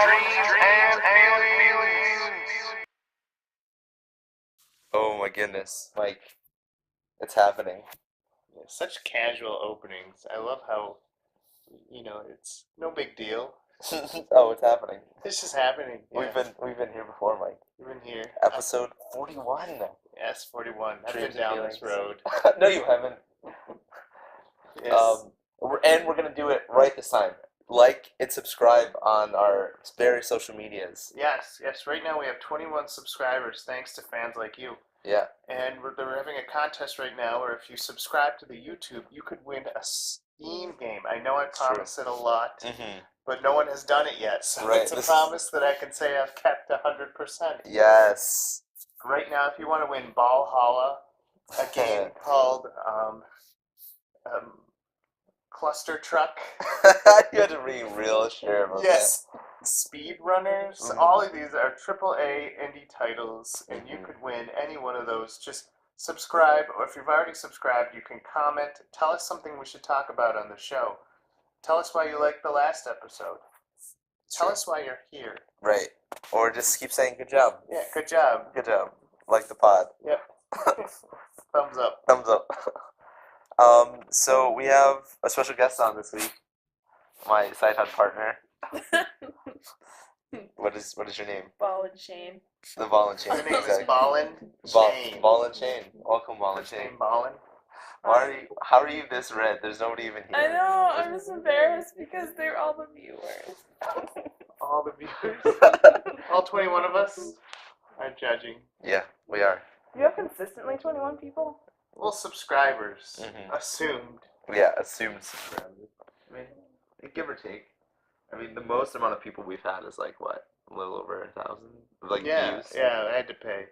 dreams and feelings. Oh my goodness, Mike, it's happening. Yeah, such casual openings. I love how, it's no big deal. Oh, it's happening. It's just happening. Yeah. We've been here before, Mike. We've been here. Episode 41. S41. I've Dreams been and down this feelings. road. No, you haven't. Yes. We're gonna do it right this time. Like and subscribe on our various social medias. Yes. Right now we have 21 subscribers thanks to fans like you. Yeah. And we're having a contest right now where if you subscribe to the YouTube, you could win a Steam game. I know I promise it a lot, Mm-hmm. but no one has done it yet. So Right, it's a this- promise that I can say I've kept 100%. Yes. Right now, if you want to win Ballhalla, a game called Cluster Truck. You had to be real sure about Yes. Speedrunners. Mhm. All of these are AAA indie titles, and you Mhm. could win any one of those. Just subscribe, or if you've already subscribed, you can comment. Tell us something we should talk about on the show. Tell us why you liked the last episode. Tell Sure. us why you're here. that. Right. Or just keep saying good job. Yeah, good job. Good job. Like the pod. Yep. Thumbs up. Thumbs up. So we have a special guest on this week. My side hunt partner. What is your name? Ball and chain. The Ball and Chain. Her name is Exactly. Ballin Ball, Chain. Ball and Chain. Welcome, Ball and First Chain. name Ballin. How are you this red? There's nobody even here. I know, I'm just embarrassed because they're all the viewers. All the viewers. All 21 of us are judging. Yeah, we are. You have consistently 21 people? Well, subscribers Mhm. assumed. Yeah, assumed subscribers. I mean, give or take. I mean, the most amount of people we've had is like what? A little over 1,000? Like views? Yeah, I had to pay.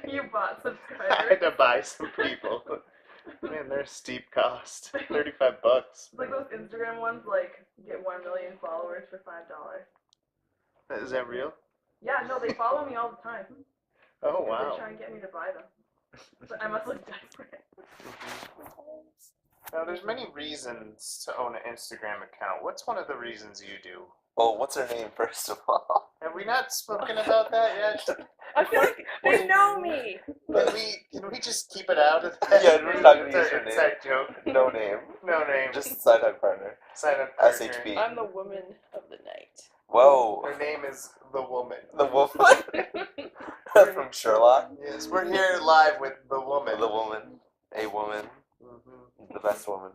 You bought I had subscribers. to buy some people. Man, they're steep cost. $35. Like those Instagram ones, like, get 1 million followers for $5. Is that real? Yeah, no, they follow me all the time. Oh, And wow. they try and get me to buy them. But I must look desperate. Now, there's many reasons to own an Instagram account. What's one of the reasons you do? Well, what's her name, first of all? Have we not spoken about that yet? I feel like they know me. Can we just keep it out of that? Yeah, we're not gonna It's use an her name. inside joke. No name. No name. Just side hunt partner. Sign up partner. SHP. I'm the woman of the night. Whoa. Her name is the woman. The woman from Sherlock. Yes, we're here live with the woman. The woman. A woman. Mhm. The best woman.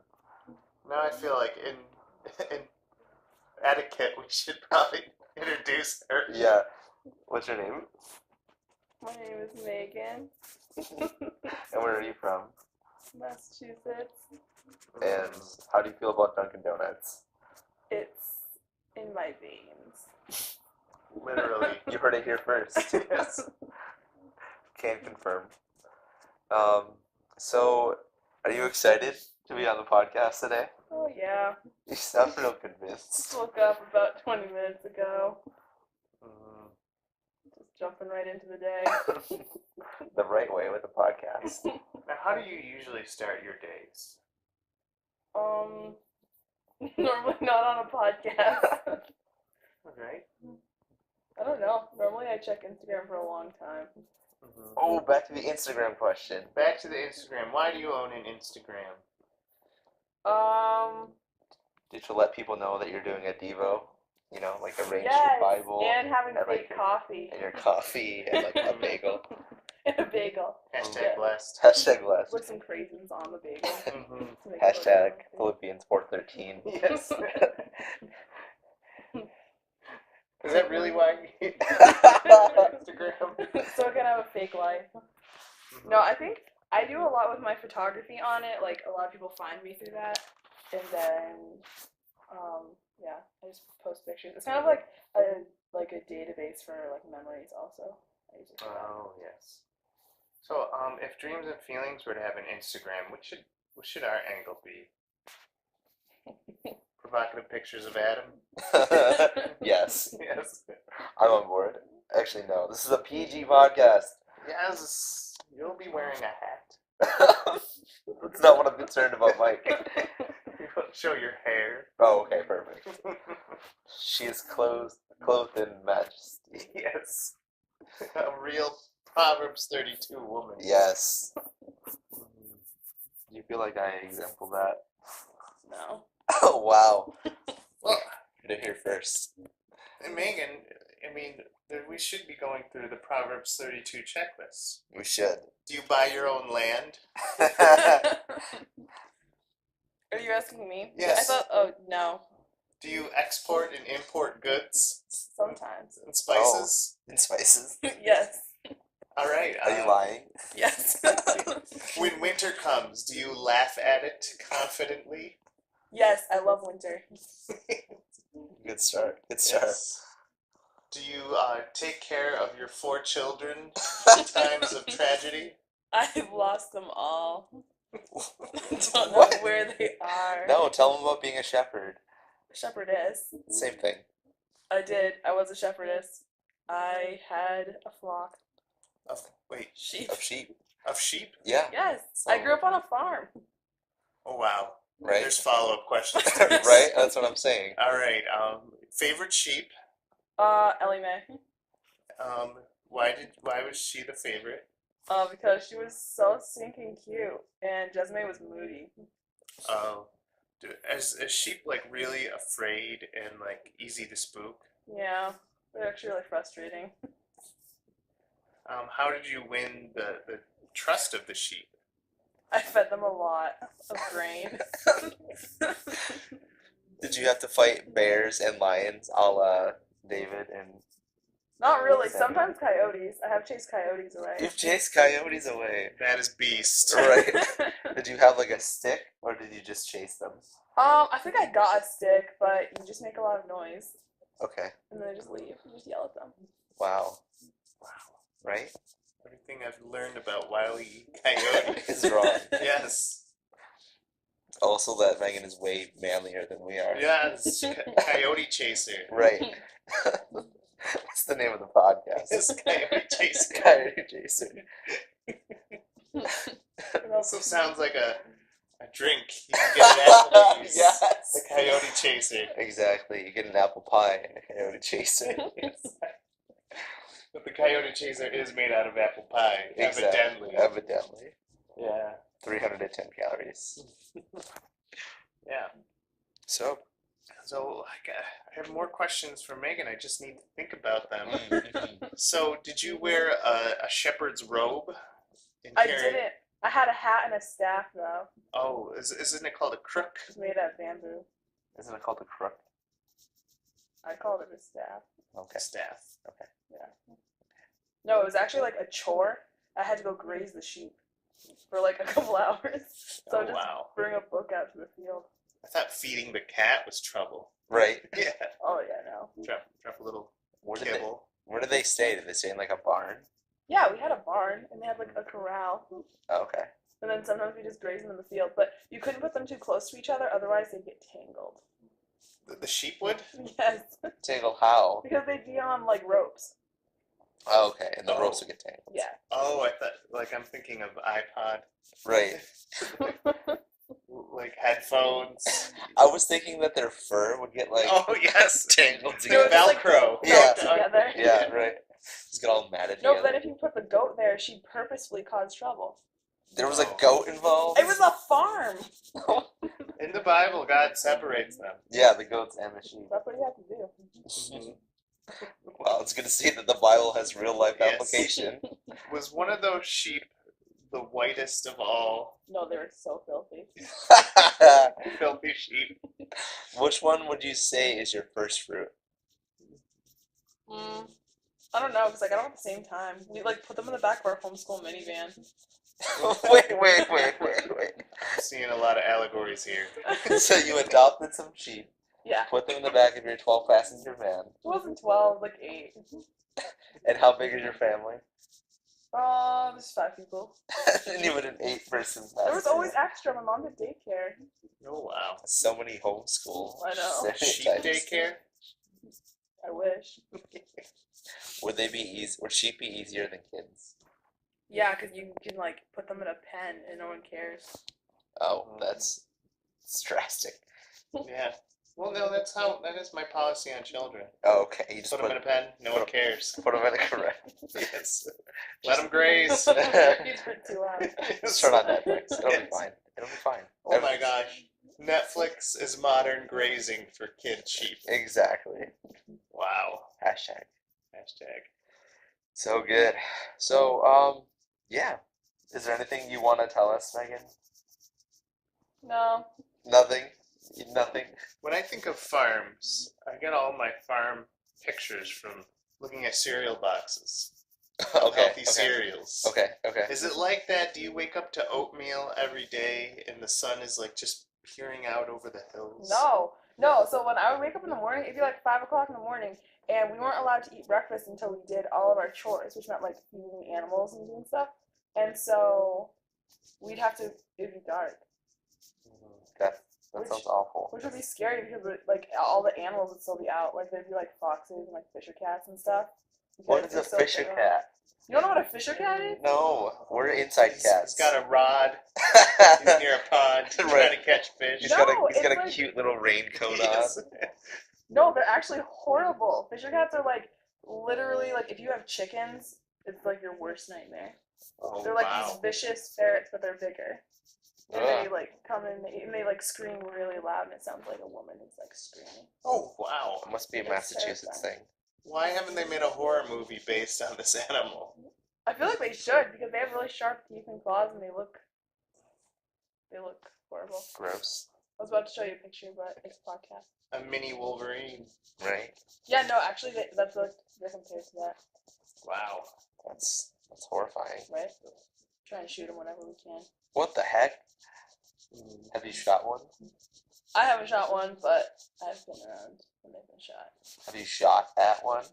Now I feel like in etiquette we should probably introduce her. Yeah. What's your name? My name is Meagan, And where are you from? Massachusetts. And how do you feel about Dunkin' Donuts? It's in my veins. Literally. You heard it here first. Yes. Can confirm. So, are you excited to be on the podcast today? Oh yeah. You sound real Just convinced. woke up about 20 minutes ago. Mm, Just jumping right into the day. The right way with the podcast. Now, how do you usually start your days? Normally not on a podcast. Okay. I don't know. Normally I check Instagram for a long time. Mhm. Oh, back to the Instagram question. Back to the Instagram. Why do you own an Instagram? Did you let people know that you're doing a Devo? You know, like arrange Yes, your Bible and having and, like, fake coffee. and your coffee and like a bagel. And a bagel. Hashtag Yeah. blessed. Hashtag blessed. With some craisins on the bagel. Mhm. to make it look Hashtag healthy. Philippians 4:13. Yes. Is that really why you Instagram? So I can have a fake life. No, I think I do a lot with my photography on it. Like a lot of people find me through that, and then yeah, I just post pictures. It's kind of like a database for like memories. Also, I use it for that. Oh yes. So if Dreams and Feelings were to have an Instagram, what should our angle be? Provocative pictures of Adam. Yes, Yes. I'm on board. Actually, no. This is a PG podcast. Yes. You'll be wearing a hat. That's not what I'm concerned about, Mike. You won't show your hair. Oh, okay, perfect. She is clothed in majesty. Yes. A real Proverbs 32 woman. Yes. Do you feel like I example that? No. Oh wow. Well, Heard it here first. and Megan, I mean, we should be going through the Proverbs 32 checklist. We should. Do you buy your own land? Are you asking me? Yes. I thought. Oh no. Do you export and import goods Sometimes. and spices? And spices. Yes. All right. Are you lying? Yes. When winter comes, do you laugh at it confidently? Yes, I love winter. Good start. Good start. Yes. Do you take care of your 4 children in times of tragedy? I've lost them all. Don't know What? where they are. No, tell them about being a shepherd. Shepherdess. Same thing. I did. I was a shepherdess. I had a flock. Sheep? Of sheep. Of sheep? Yeah. Yes. I grew up on a farm. Oh wow. Right. There's follow-up questions. to this. Right? That's what I'm saying. All right. Favorite sheep? Ellie Mae. Why was she the favorite? Because she was so stinking cute, and Jesme was moody. Is sheep like really afraid and like easy to spook? Yeah, they're actually really frustrating. How did you win the trust of the sheep? I fed them a lot of grain. Did you have to fight bears and lions a la David and... Not really. Sometimes coyotes. I have chased coyotes away. You've chased coyotes away. That is beast. Right. Did you have like a stick or did you just chase them? I think I got a stick, but you just make a lot of noise, Okay. and then they just leave. You just yell at them. Wow. Right? Everything I've learned about Wile E. Coyote Is wrong. Yes. Also that Megan is way manlier than we are. Yes. Coyote Chaser. Right. What's the name of the podcast? It's Coyote Chaser. Coyote Chaser. It also sounds like a drink. You can get it at Applebee's. Yes. The Coyote Chaser. Exactly. You get an apple pie and a coyote chaser. But the Coyote Chaser is made out of apple pie, evidently. Evidently. Yeah. 310 calories. Yeah. So. So I have more questions for Megan. I just need to think about them. Mm-hmm. So, did you wear a shepherd's robe? I didn't. I had a hat and a staff though. Oh, isn't it called a crook? It's made out of bamboo. Isn't it called a crook? I called it a staff. Okay. Staff. Yeah. No, it was actually like a chore. I had to go graze the sheep for like a couple hours. So Oh, just wow. bring a book out to the field. I thought feeding the cat was trouble. Right. Yeah. Oh yeah, no. Drop a little Where did they, kibble. where did they stay? Did they stay in like a barn? Yeah, we had a barn and they had like a corral. Okay. And then sometimes we just grazed them in the field, but you couldn't put them too close to each other, otherwise they'd get tangled. The sheep would? Yes, Tangled how? because they'd be on like ropes. Oh, okay. And the Oh. ropes would get tangled. Yeah. Oh, I thought, like, I'm thinking of iPod. Right. Like headphones. I was thinking that their fur would get like Oh, yes. tangled They would together. just, like, Velcro. Yeah. Go together. Yeah, right. Just get all matted No, together. but then if you put the goat there, she'd purposefully cause trouble. There was a goat involved? It was a farm. In the Bible, God separates them. Yeah, the goats and the sheep. That's what you have to do. Well, it's good to see that the Bible has real life Yes. application. Was one of those sheep the whitest of all No, they were so filthy. filthy sheep? Which one would you say is your first fruit? I don't know, because I got them at the same time. We like put them in the back of our homeschool minivan. wait. I'm seeing a lot of allegories here. So you adopted some sheep, Yeah. put them in the back of your 12-passenger van, It wasn't 12, like 8. and how big is your family? There's 5 people. And you had an 8-person passenger. There was always extra. My mom did daycare. Oh, wow. so many homeschool I know. Sheep stereotypes. daycare? I wish. Would they be easy? Would sheep be easier than kids? Yeah, because you can like put them in a pen and no one cares. Oh, that's drastic. Yeah. Well, no, that is my policy on children. Oh, okay. You just Put them in a pen, no one cares. put them in the correct. Yes. Let them graze. He's pretty too loud. Just turn on Netflix. It'll be Yes. fine. It'll be fine. Oh my gosh. Netflix is modern grazing for kid sheep. Exactly. Wow. Hashtag. Hashtag. So good. So, yeah. Is there anything you want to tell us, Megan? No. Nothing? Nothing? When I think of farms, I get all my farm pictures from looking at cereal boxes. Of healthy cereals. Okay. Is it like that? Do you wake up to oatmeal every day and the sun is like just peering out over the hills? No. So when I would wake up in the morning, it'd be like 5 o'clock in the morning, and we weren't allowed to eat breakfast until we did all of our chores, which meant like feeding the animals and doing stuff. And so it'd be dark. That Which- sounds awful. Which would be scary because like all the animals would still be out. Like there'd be like foxes and like fisher cats and stuff. What because is a they're so fisher big. cat? You don't know what a fisher cat is? No, we're inside He's cats. got a rod. He's near a pond. He's Right. trying to catch fish. He's No, got a it's like- cute little raincoat Yes. on. No, they're actually horrible. Fisher cats are like literally like if you have chickens, it's like your worst nightmare. Oh, They're like wow. these vicious ferrets, but they're bigger. And Ugh. they like come in and they like scream really loud, and it sounds like a woman who's like screaming. Oh, wow. It must be a It's Massachusetts terrifying. thing. Why haven't they made a horror movie based on this animal? I feel like they should because they have really sharp teeth and claws, and they look horrible. Gross, I was about to show you a picture, but it's a podcast. A mini Wolverine. right? Yeah, no, actually, that's like they're compared to that, Wow. That's horrifying. right? Try and shoot them whenever we can. What the heck? Have you shot one? I haven't shot one, but I've been around when they've been shot. Have you shot at one?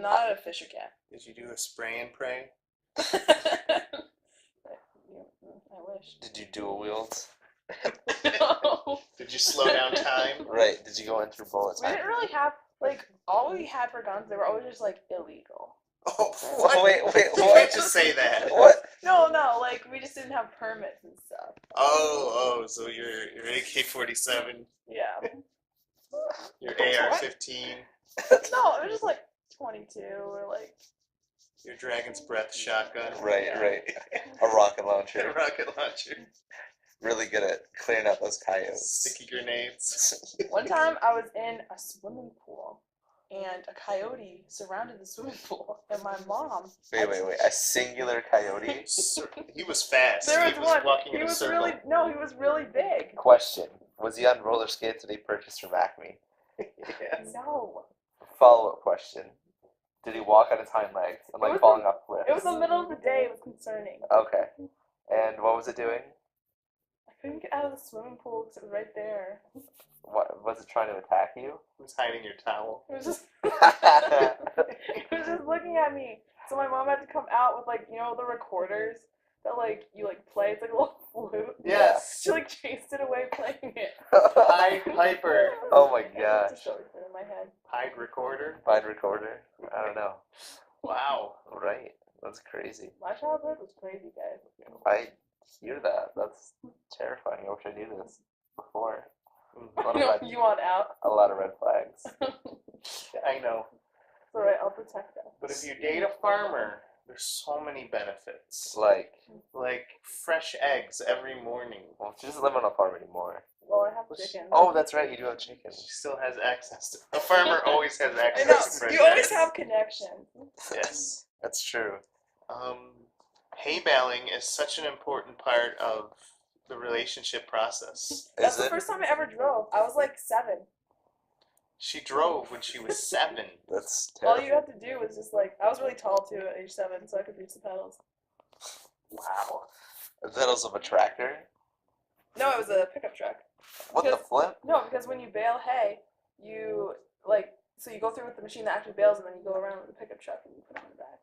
Not at a fisher cat. Did you do a spray and pray? I wish. Did you dual wield? No. Did you slow down time? Right. Did you go in through bullets? We didn't really have like all we had for guns. They were always just like illegal. Oh, Oh, wait, You can't what? just say that. What? No, like we just didn't have permits and stuff. Oh, so your AK-47, Yeah. your AR-15, No, it was just like 22 or like. your Dragon's Breath shotgun. Right. A rocket launcher. Rocket launcher. Really good at clearing out those coyotes. Sticky grenades. One time I was in a swimming pool and a coyote surrounded the swimming pool, and my mom. Wait. A singular coyote? He was fast. There He was was one. walking He in a was circle. he was really big. Question. Was he on roller skates that he purchased from Acme? Yes. No, Follow-up question. Did he walk on his hind legs and It like was falling off cliffs? it was the middle of the day. It was concerning. Okay. And what was it doing? I couldn't get out of the swimming pool because it was right there. What was it trying to attack you? He was hiding your towel. It was just. It was just looking at me. So my mom had to come out with like the recorders that like you like play. It's like a little flute. Yes. She like chased it away playing it. Pied Piper. Oh my It's gosh. just always been in my head. Pied recorder. Fine recorder. I don't know. Wow. Right. That's crazy. My childhood was crazy, guys. I hear that. That's terrifying. I wish I knew this before. A lot of No, red, you want out? a lot of red flags. I know. It's alright, I'll protect them. But if you date a farmer, there's so many benefits. Like, Like fresh eggs every morning. well, she doesn't live on a farm anymore. Well, I have chickens. Oh, that's right. You do have chickens. She still has access to. A farmer always has I access know. to fresh You always eggs. have connections. Yes. That's true. Hay baling is such an important part of the relationship process. That's Is the it? first time I ever drove. I was like 7. She drove when she was 7. That's All terrible. you had to do was just like I was really tall too at age 7, so I could reach the pedals. Wow. The pedals of a tractor? No, it was a pickup truck. What the Because- flip? No, because when you bale hay, you so you go through with the machine that actually bales, and then you go around with the pickup truck and you put it on the back.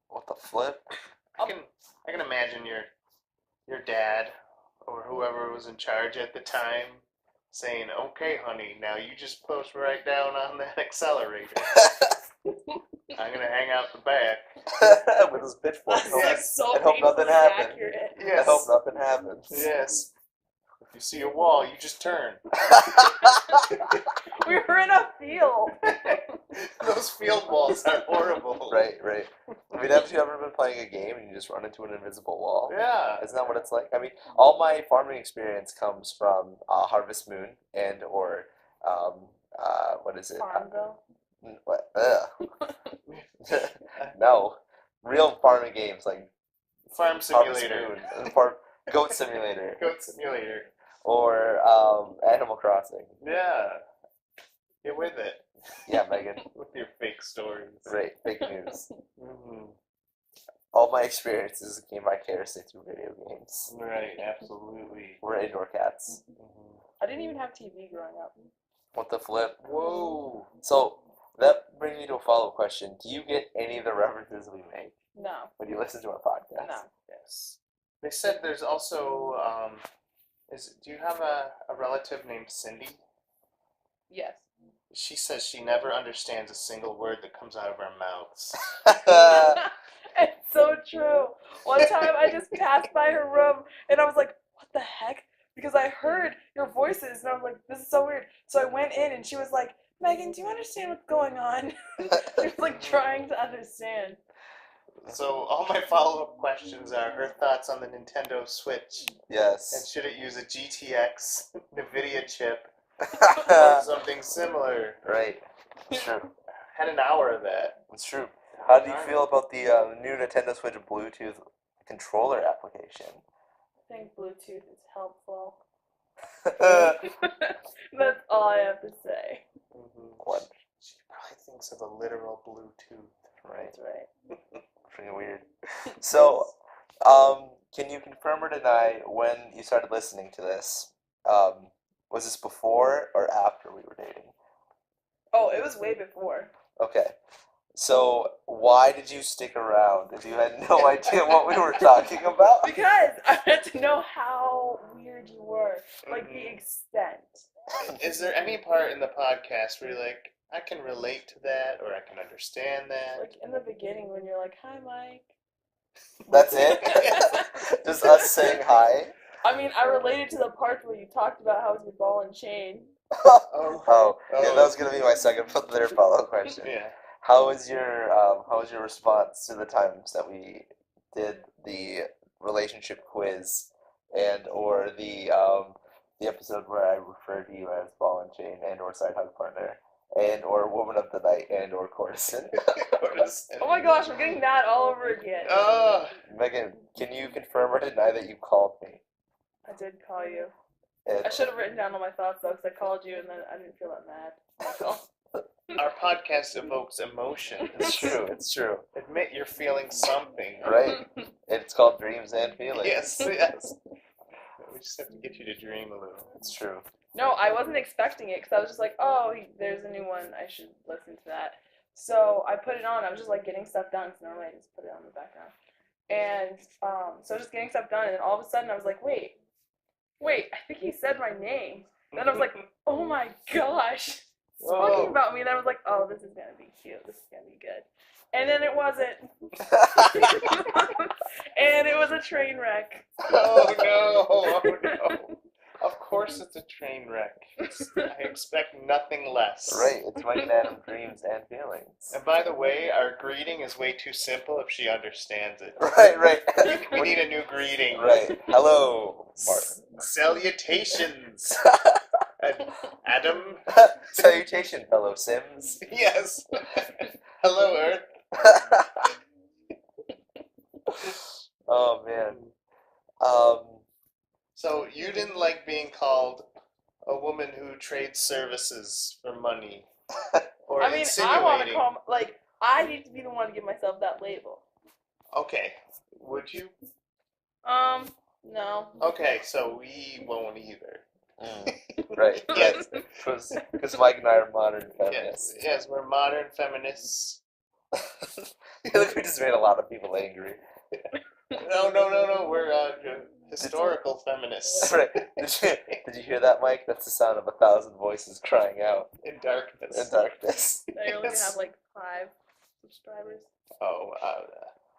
What the flip? I can imagine your dad or whoever was in charge at the time saying, "Okay, honey, now you just push right down on that accelerator. I'm gonna hang out the back." With his pitchfork. That's like so I hope nothing painfully happened. accurate. I hope nothing happens. Yes. You see a wall, you just turn. We were in a field. Those field walls are horrible. Right. I mean, haven't you ever been playing a game and you just run into an invisible wall? Yeah. Isn't that what it's like? I mean, all my farming experience comes from Harvest Moon and or what is it? Farmville. What? No, real farming games like Farm Harvest Simulator. Moon, Goat Simulator, Goat Simulator. or Animal Crossing. Yeah. Get with it. Yeah, Megan. With your fake stories. Right, fake news. Mm-hmm. All my experiences came vicariously through video games. Right, absolutely. We're indoor cats. Mm-hmm. I didn't even have TV growing up. What the flip? Whoa. So that brings me to a follow-up question. Do you get any of the references we make No. when you listen to our podcast? No. Yes. They said there's also, do you have a relative named Cindy? Yes. She says she never understands a single word that comes out of our mouths. It's so true. One time I just passed by her room and I was like, what the heck? Because I heard your voices and I was like, this is so weird. So I went in and she was like, Megan, do you understand what's going on? She was like trying to understand. So all my follow-up questions are her thoughts on the Nintendo Switch, and Yes. should it use a GTX NVIDIA chip or something similar. Right. It's true. Had an hour of that. It's true. How do you feel about the new Nintendo Switch Bluetooth controller application? I think Bluetooth is helpful. What? That's all I have to say. Mm-hmm. She probably thinks of a literal Bluetooth. Right. That's right. Pretty weird. So, can you confirm or deny when you started listening to this? Was this before or after we were dating? Oh, it was way before. Okay. So, why did you stick around if you had no idea what we were talking about? Because I had to know how weird you were. Like the extent. Is there any part in the podcast where you're like, I can relate to that, or I can understand that? Like in the beginning when you're like, hi Mike. That's it? Just us saying hi? I mean, I related to the part where you talked about how was your ball and chain. Oh, yeah, that was going to be my second third follow-up question. Yeah. How was your response to the times that we did the relationship quiz and or the episode where I referred to you as ball and chain and or side hug partner and or woman of the night and or courtesan? Oh my gosh, we're getting that all over again. Megan, can you confirm or deny that you called me? I did call you. And I should have written down all my thoughts though, because I called you and then I didn't feel that mad. That's all. Our podcast evokes emotion. it's true. Admit you're feeling something. Right. It's called Dreams and Feelings. Yes. We just have to get you to dream a little. It's true. No, I wasn't expecting it because I was just like, oh, there's a new one. I should listen to that. So I put it on. I was just like getting stuff done because normally I just put it on in the background. And so just getting stuff done, and then all of a sudden I was like, wait, I think he said my name. Then I was like, oh my gosh, he's talking about me. And I was like, oh, this is gonna be cute. This is gonna be good. And then it wasn't. And it was a train wreck. Oh no. Of course it's a train wreck. I expect nothing less. Right, it's Mike and Adam Dreams and Feelings. And by the way, our greeting is way too simple if she understands it. Right. We need a new greeting. Right. Hello, Martin. Salutations, Adam. Salutation, fellow Sims. Yes. Hello, Earth. Oh man. So you didn't like being called a woman who trades services for money, or I mean, insinuating. I want to call I need to be the one to give myself that label. Okay, would you? No. Okay, so we won't either. Right. Yes. Because Mike and I are modern feminists. Yes, we're modern feminists. Look, we just made a lot of people angry. No, we're historical feminists. Right. Did you hear that, Mike? That's the sound of 1,000 voices crying out In darkness. in darkness. I only have like 5 subscribers. Oh,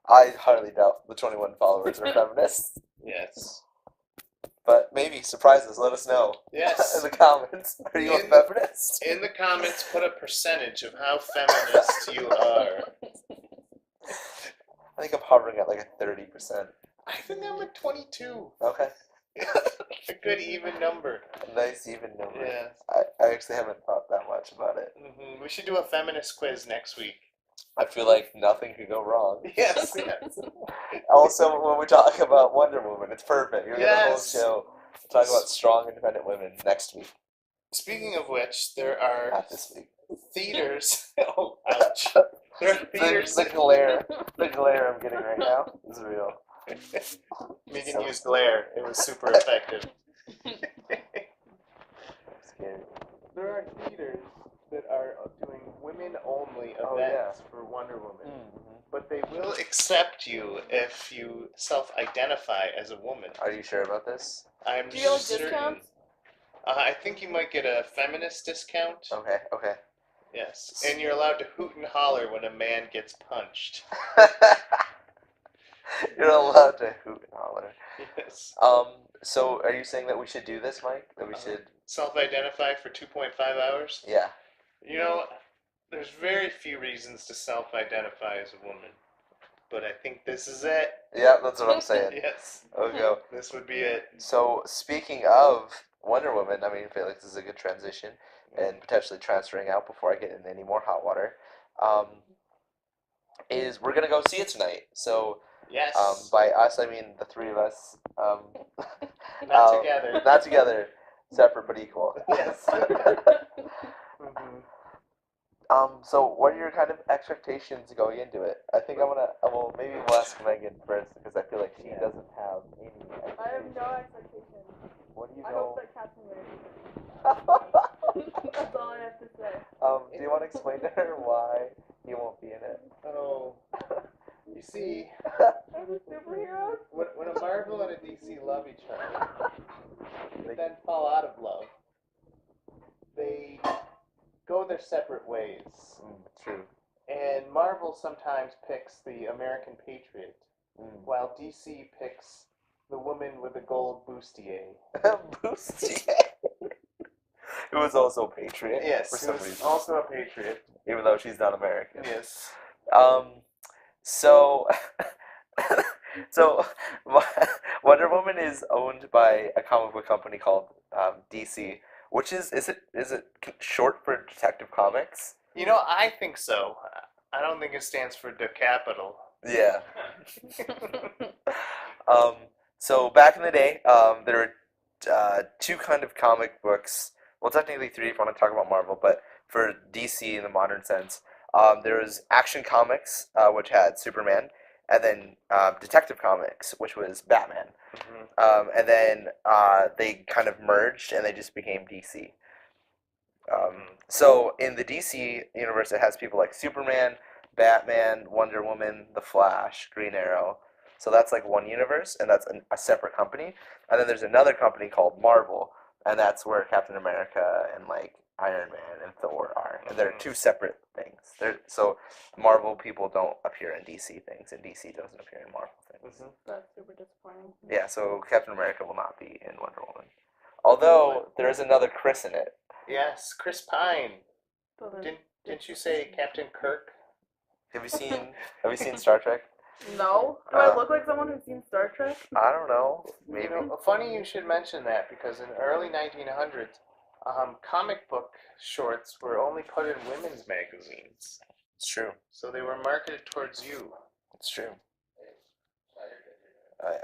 I hardly doubt the 21 followers are feminists. yes. But maybe surprise us. Let us know Yes. in the comments. Are you a feminist? In the comments, put a percentage of how feminist you are. I think I'm hovering at like a 30%. I think I'm at 22. Okay. A good even number. A nice even number. Yeah. I actually haven't thought that much about it. We should do a feminist quiz next week. I feel like nothing could go wrong. Yes, yes. Also, when we talk about Wonder Woman, it's perfect. We get a whole Yes. show to talk about strong, independent women next week. Speaking of which, there are Not this week. theaters. Oh, ouch. There are theaters. The glare I'm getting right now is real. Meagan used glare. It was super effective. Scary. There are theaters that are doing women-only events Oh, yeah. for Wonder Woman. Mm-hmm. But they will accept you if you self-identify as a woman. Are you sure about this? I'm Do you get like certain. discounts? I think you might get a feminist discount. Okay. Yes. And you're allowed to hoot and holler when a man gets punched. You're allowed to hoot and holler. Yes. So are you saying that we should do this, Mike? That we should? Self-identify for 2.5 hours? Yeah. You know, there's very few reasons to self-identify as a woman. But I think this is it. Yeah, that's what I'm saying. Yes. We'll go. This would be it. So speaking of Wonder Woman, I mean, I feel like this is a good transition and potentially transferring out before I get in any more hot water. Is we're gonna go see it tonight. So Yes. by us, I mean the three of us. Not together. Not together. Separate but equal. Yes. So what are your kind of expectations going into it? I think maybe we'll ask Megan first because I feel like she doesn't have any expectations. I have no expectations. What do you I know? hope that Captain America. That's all I have to say. Do you want to explain to her why he won't be in it? Oh. You see, Are the superheroes? when a Marvel and a DC love each other, they then fall out of love. They go their separate ways. True. And Marvel sometimes picks the American Patriot, while DC picks the woman with the gold bustier. Bustier. Who is also a patriot. Yes, for some who's reason. also a patriot. Even though she's not American. Yes. So Wonder Woman is owned by a comic book company called DC, which is it short for Detective Comics? You know, I think so. I don't think it stands for the capital. Yeah. So back in the day, there were two kind of comic books. Well, technically three if you want to talk about Marvel, but for DC in the modern sense, there was Action Comics, which had Superman, and then Detective Comics, which was Batman. And then they kind of merged, and they just became DC. So in the DC universe, it has people like Superman, Batman, Wonder Woman, The Flash, Green Arrow. So that's like one universe, and that's a separate company. And then there's another company called Marvel, and that's where Captain America and like Iron Man and Thor are. And they're two separate things. So Marvel people don't appear in DC things, and DC doesn't appear in Marvel things. That's super disappointing. Yeah, so Captain America will not be in Wonder Woman. Although there is another Chris in it. Yes, Chris Pine. So then- Didn't you say Captain Kirk? Have you seen Star Trek? No. Do I look like someone who's seen Star Trek? I don't know. Maybe. You know, funny you should mention that because in the early 1900s, comic book shorts were only put in women's magazines. It's true. So they were marketed towards you. It's true.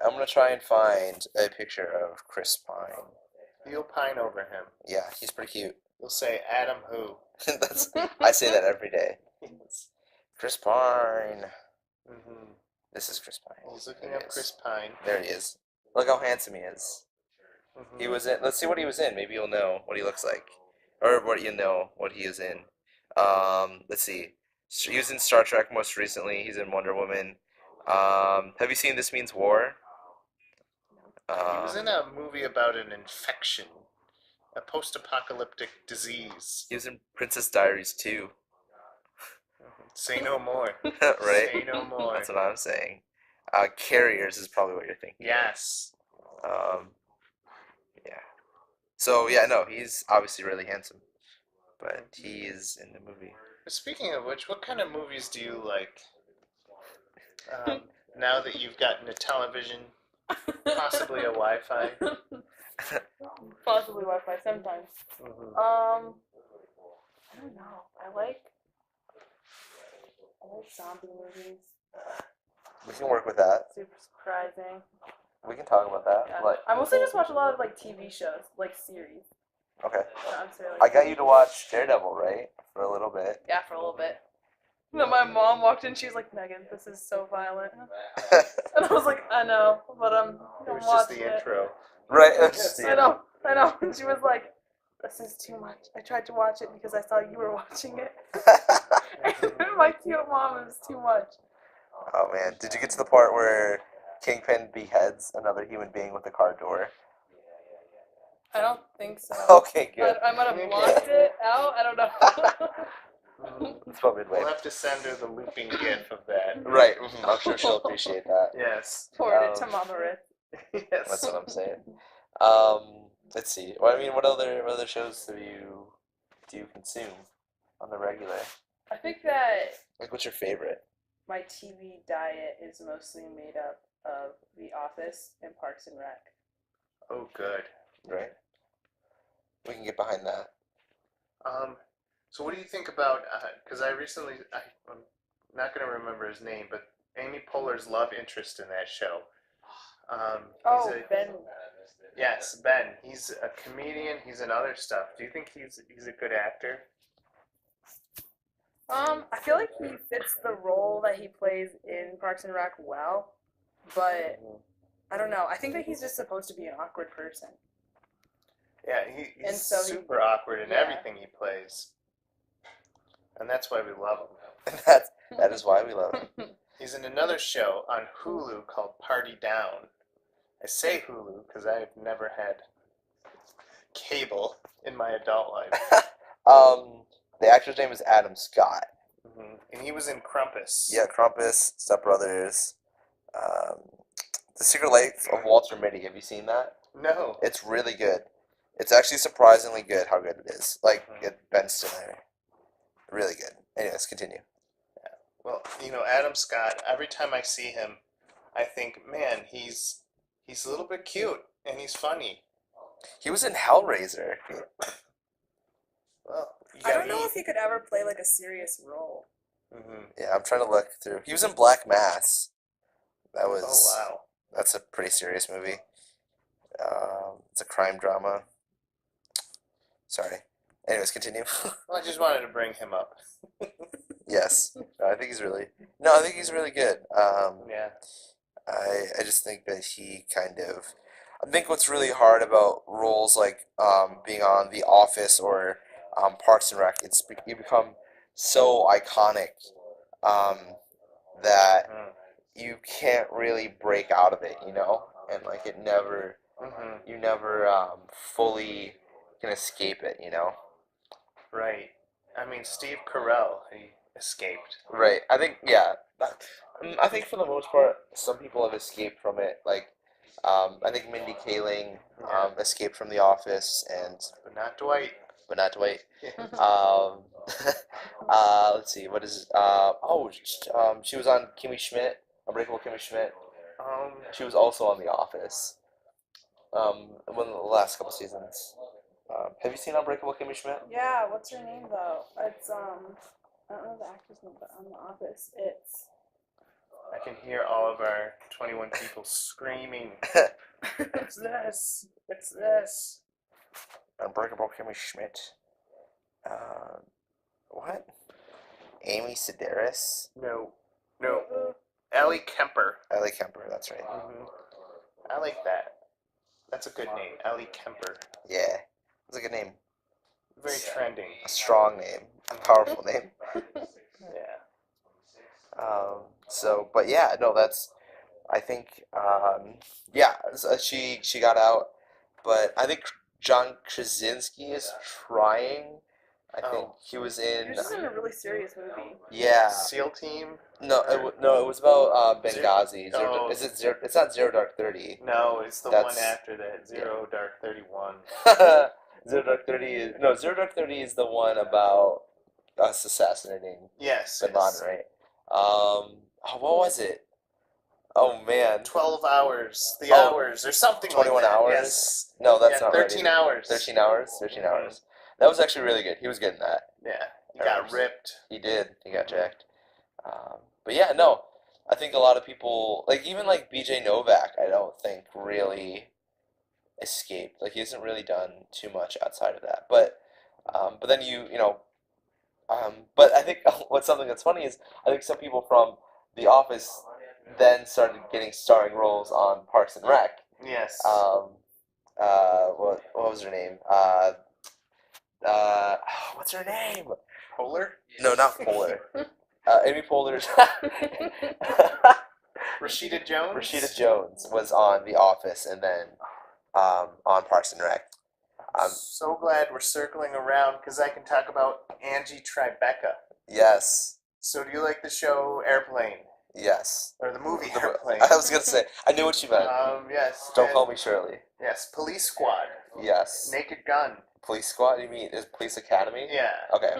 I'm gonna try and find a picture of Chris Pine. You'll pine over him. Yeah, he's pretty cute. You'll say, Adam who? I say that every day. Chris Pine. This is Chris Pine. He's looking There up he is. Chris Pine. There he is. Look how handsome he is. He was in. Let's see what he was in. Maybe you'll know what he looks like, or what he is in. Let's see. He was in Star Trek most recently. He's in Wonder Woman. Have you seen This Means War? He was in a movie about an infection, a post-apocalyptic disease. He was in Princess Diaries 2. Say no more. Right? Say no more. That's what I'm saying. Carriers is probably what you're thinking. Yes. So yeah, no, he's obviously really handsome, but he is in the movie. Speaking of which, what kind of movies do you like? Now that you've gotten a television, possibly a Wi-Fi. Possibly Wi-Fi sometimes. Mm-hmm. I don't know. I like zombie movies. We can work with that. Super surprising. We can talk about that. Yeah. Like, I mostly just watch a lot of like TV shows, like series. okay. Not necessarily I got you to watch Daredevil, right? For a little bit. Yeah, for a little bit. And then my mom walked in. She was like, "Megan, this is so violent." And I was like, "I know, but It I'm was just the watching it." intro. Right. I know. And she was like, "This is too much." I tried to watch it because I saw you were watching it. My cute mom, it was too much. Oh man, did you get to the part where Kingpin beheads another human being with a car door? I don't think so. Okay, good. I might have blocked it out. I don't know. It's about midway. We'll have to send her the looping gif of that. Right. I'm sure she'll appreciate that. Yes. Forward it to Mama Rick. Yes. That's what I'm saying. Let's see. Well, I mean, what other shows do you consume on the regular? I think that Like, what's your favorite? my TV diet is mostly made up of The Office and Parks and Rec. Oh, good. Right. We can get behind that. So what do you think about? Because I'm not gonna remember his name, but Amy Poehler's love interest in that show. Ben. Yes, Ben. He's a comedian. He's in other stuff. Do you think he's a good actor? I feel like he fits the role that he plays in Parks and Rec well, but I don't know. I think that he's just supposed to be an awkward person. Yeah, he's And so super awkward in yeah. everything he plays, and that's why we love him. That is why we love him. He's in another show on Hulu called Party Down. I say Hulu because I've never had cable in my adult life. The actor's name is Adam Scott. Mm-hmm. And he was in Krampus. Yeah, Krampus, Step Brothers, The Secret Life of Walter Mitty. Have you seen that? No. It's really good. It's actually surprisingly good how good it is. Like, Ben Stiller. Really good. Anyways, continue. Well, Adam Scott, every time I see him, I think, man, he's a little bit cute and he's funny. He was in Hellraiser. Well, I don't know if he could ever play like a serious role. Mm-hmm. Yeah, I'm trying to look through. He was in Black Mass. That was. Oh wow. That's a pretty serious movie. It's a crime drama. Sorry. Anyways, continue. Well, I just wanted to bring him up. Yes. I think he's really good. Yeah. I just think that he I think what's really hard about roles like being on The Office or Parks and Rec, you become so iconic that Mm-hmm. you can't really break out of it, and like Mm-hmm. you never fully can escape it, Right. I mean, Steve Carell, he escaped. Right. I think I think for the most part, some people have escaped from it. Like, I think Mindy Kaling escaped from The Office, But not Dwight. but not Dwight. Let's see. What is? She was on Kimmy Schmidt, Unbreakable Kimmy Schmidt. She was also on The Office. One of the last couple seasons. Have you seen Unbreakable Kimmy Schmidt? Yeah, what's her name though? It's I don't know the actor's name, but on The Office, it's I can hear all of our 21 people screaming. It's this. It's this. Unbreakable Kimmy Schmidt. What? Amy Sedaris? No. Ellie Kemper. Ellie Kemper, that's right. Mm-hmm. I like that. That's a good name, Ellie Kemper. Yeah, that's a good name. Very trending. A strong name, a powerful name. Yeah. But yeah, no, I think, she got out, but I think John Krasinski is trying I think he was He in. was just in a really serious movie. Yeah. SEAL Team? No, it was about Zero- Benghazi. oh. Is it Zero? It's not Zero Dark 30. No, it's the That's- one after that. Zero Dark 31. Zero Dark 30 is Zero Dark 30 is the one about us assassinating Yes. Bin Laden, right? What was it? Oh man, 12 hours. The Oh, hours or something 21 like that. hours? Yes. No, that's Yeah, not 13 right. hours. 13 hours. 13 Mhm. hours. That was actually really good. He was good in that. Yeah. He I got remember. ripped. He did. He got jacked. But yeah, no. I think a lot of people, like even like BJ Novak, I don't think really escaped. Like he hasn't really done too much outside of that. But then but I think what's something that's funny is I think some people from The Office then started getting starring roles on Parks and Rec. Yes. What was her name? What's her name? Polar? No, not Polar. Amy Poehler's Rashida Jones? Rashida Jones was on The Office and then on Parks and Rec. I'm so glad we're circling around because I can talk about Angie Tribeca. Yes. So do you like the show Airplane? Yes. Or the movie Airplane? I was gonna say I knew what you meant. Yes. Don't call me Shirley. Yes, Police Squad. Yes. Naked Gun. Police Squad? You mean is Police Academy? Yeah. Okay.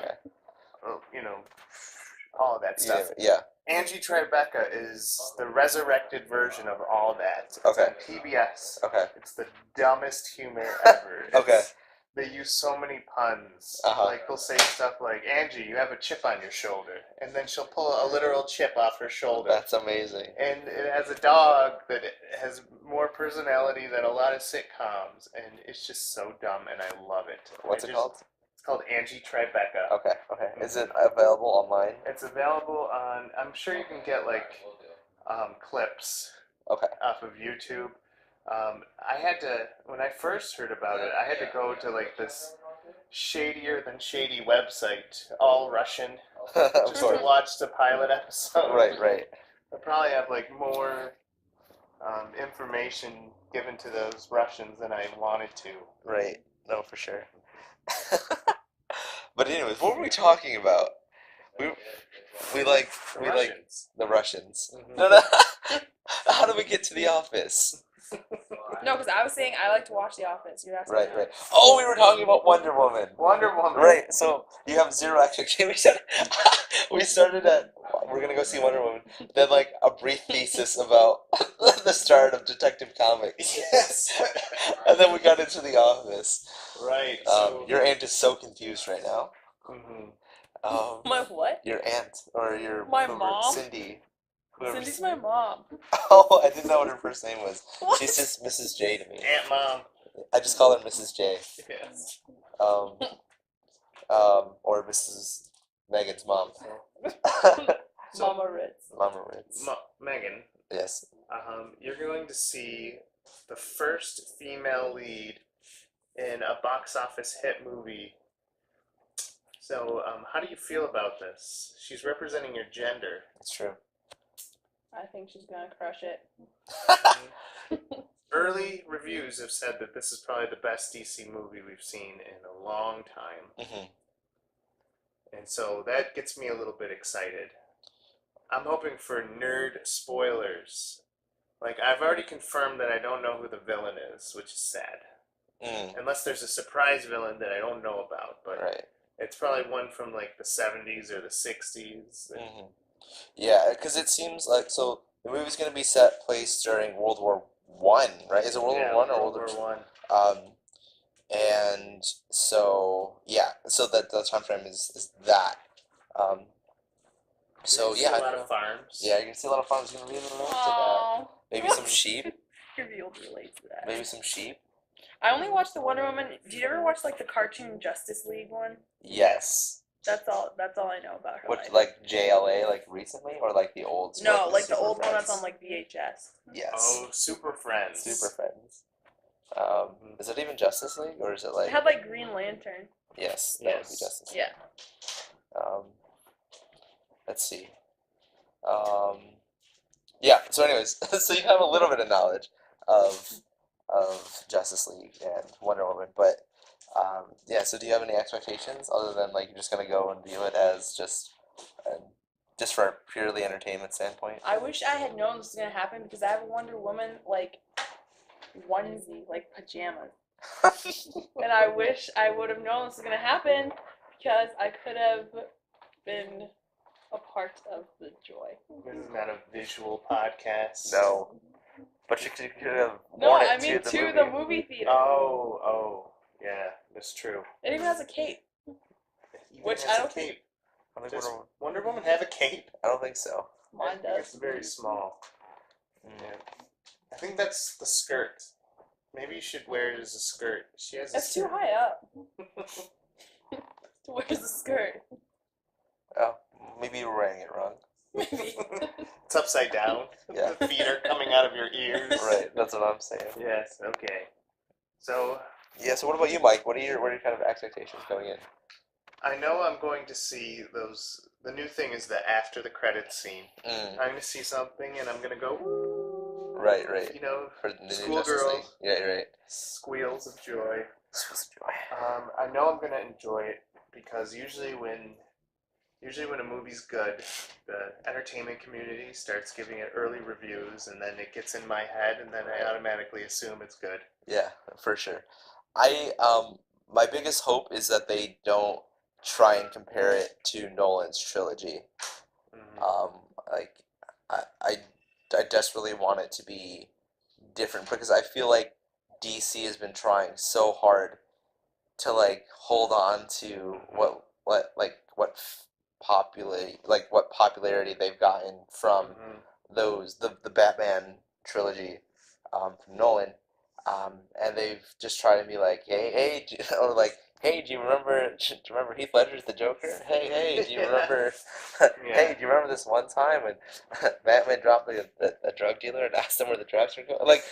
All of that stuff. Yeah. Angie Tribeca is the resurrected version of all that. It's Okay. on PBS. Okay. It's the dumbest humor ever. Okay. They use so many puns. Uh-huh. Like they'll say stuff like, "Angie, you have a chip on your shoulder," and then she'll pull a literal chip off her shoulder. That's amazing. And it has a dog that has more personality than a lot of sitcoms, and it's just so dumb, and I love it. What's it called? It's called Angie Tribeca. Okay. Is it available online? It's available on. I'm sure you can get like clips. Okay. Off of YouTube. I had to, when I first heard about it, I had to go to like this shadier than shady website, all Russian, Of just to course. watch the pilot episode. Right. I probably have like more information given to those Russians than I wanted to. Right. No, for sure. But anyways, what were we talking about? We like the Russians. Mhm. No. How do we get to The Office? No, because I was saying I like to watch The Office. You're asking. Right. Oh, we were talking about Wonder Woman. Wonder Woman. Right. So you have zero expectation. We started at we're gonna go see Wonder Woman. Then like a brief thesis about the start of Detective Comics. Yes. And then we got into The Office. Right. Your aunt is so confused right now. Mhm. My what? Your aunt or your My whoever- mom? Cindy. Cindy's my mom. Oh, I didn't know what her first name was. What? She's just Mrs. J to me. Aunt Mom. I just call her Mrs. J. Yes. Or Mrs. Megan's mom. So- Mama Ritz. Mama Ritz. Megan. Yes. You're going to see the first female lead in a box office hit movie. So, how do you feel about this? She's representing your gender. It's true. I think she's gonna crush it. Early reviews have said that this is probably the best DC movie we've seen in a long time. Mm-hmm. And so that gets me a little bit excited. I'm hoping for nerd spoilers. Like, I've already confirmed that I don't know who the villain is, which is sad. Unless there's a surprise villain that I don't know about. But Right. it's probably one from, like, the 70s or the 60s. Mm-hmm. Yeah, because it seems like so the movie's gonna be set place during World War One, right? Is it World War One or World War Two? One? And so so that the time frame is that. So You see yeah, a lot of farms. yeah, you're gonna see a lot of farms. You're gonna really relate to that. Aww. Maybe some sheep. You're gonna be able to relate to that. Maybe some sheep. I only watched the Wonder Woman. Did you ever watch like the cartoon Justice League one? Yes. That's all I know about her. What life. like JLA like recently or like the old? No, like the Super old one that's Friends? on like VHS. Yes. Oh, Super Friends. Super Friends. Is it even Justice League or is it like? It had like Green Lantern. Yes, that would be Yes. Justice League. Yeah. Let's see. Yeah. So, anyways, so you have a little bit of knowledge of Justice League and Wonder Woman, but Yeah. So do you have any expectations other than like you're just gonna go and view it as just for a purely entertainment standpoint? I wish I had known this was gonna happen because I have a Wonder Woman like onesie, like pajamas, and I wish I would have known this was gonna happen because I could have been a part of the joy. This is not a visual podcast. No. But you could have No, worn I it mean to the movie theater. Oh, yeah, that's true. It even has a cape. Even Which has I don't a cape. I think Does Wonder- Wonder Woman have a cape? I don't think so. Mine I think does. it's very small. Mm. Yeah. I think that's the skirt. Maybe you should wear it as a skirt. She has a It's too skirt. high up. Where's the skirt? Oh, maybe you were wearing it wrong. Maybe. It's upside down. Yeah. The feet are coming out of your ears. Right. That's what I'm saying. Yes, okay. So, Yeah. So what about you, Mike? What are your kind of expectations going in? I know I'm going to see those. The new thing is the after the credits scene. Mm. I'm going to see something and I'm going to go, woo. Right. Right. You know, For the new schoolgirls. Justice League. Yeah. You're right. squeals of joy. Swiss joy. I know I'm going to enjoy it because usually when a movie's good, the entertainment community starts giving it early reviews and then it gets in my head and then I automatically assume it's good. Yeah, for sure. I my biggest hope is that they don't try and compare it to Nolan's trilogy. Mhm. Like I desperately want it to be different because I feel like DC has been trying so hard to like hold on to what popularity they've gotten from the Batman trilogy from Nolan, and they've just tried to be like, hey, or like, hey, do you remember Heath Ledger's the Joker? Hey, do you remember? Hey, do you remember this one time when Batman dropped a drug dealer and asked him where the drugs were going? Like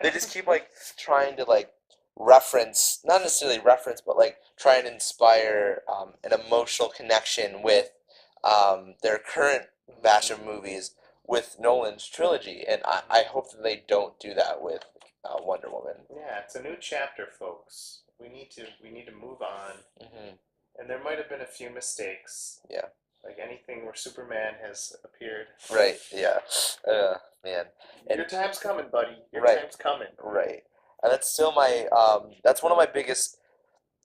they just keep like trying to like reference, not necessarily reference, but like try and inspire an emotional connection with their current batch of movies with Nolan's trilogy, and I hope that they don't do that with Wonder Woman. Yeah, it's a new chapter, folks. We need to move on. Mm-hmm. And there might have been a few mistakes. Yeah. Like anything where Superman has appeared. Right. Yeah. Man. Your time's coming, buddy. Your Right. time's coming. Right. And that's still my that's one of my biggest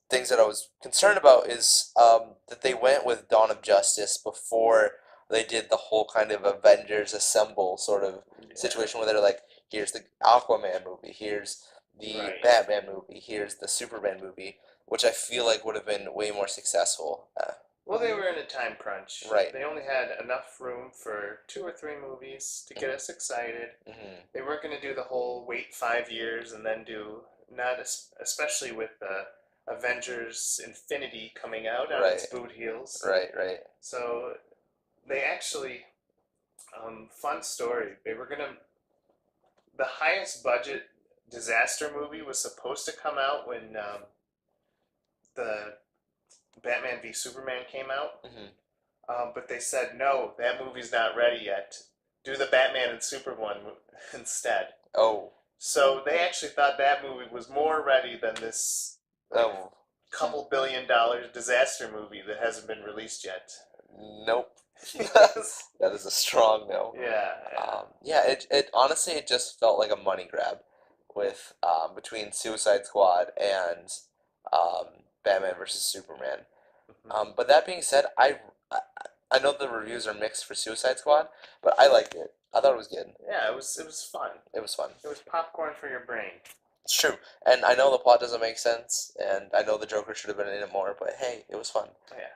things that I was concerned about is that they went with Dawn of Justice before they did the whole kind of Avengers Assemble sort of situation where they're like, here's the Aquaman movie, here's the Right. Batman movie, here's the Superman movie, which I feel like would have been way more successful. Well, they were in a time crunch. Right. They only had enough room for 2 or 3 movies to get us excited. Mm-hmm. They weren't going to do the whole wait 5 years and then do, not especially with Avengers Infinity coming out on its boot heels. Right. So they actually, fun story. They were gonna, the highest budget disaster movie was supposed to come out when the Batman v Superman came out, but they said no, that movie's not ready yet. Do the Batman and Superman instead. Oh. So they actually thought that movie was more ready than this couple $1 billion disaster movie that hasn't been released yet. Nope. That is a strong no. Yeah. It honestly it just felt like a money grab with between Suicide Squad and Batman versus Superman. But that being said, I know the reviews are mixed for Suicide Squad, but I liked it. I thought it was good. Yeah, it was fun. It was fun. It was popcorn for your brain. It's true. And I know the plot doesn't make sense, and I know the Joker should have been in it more, but hey, it was fun. Yeah.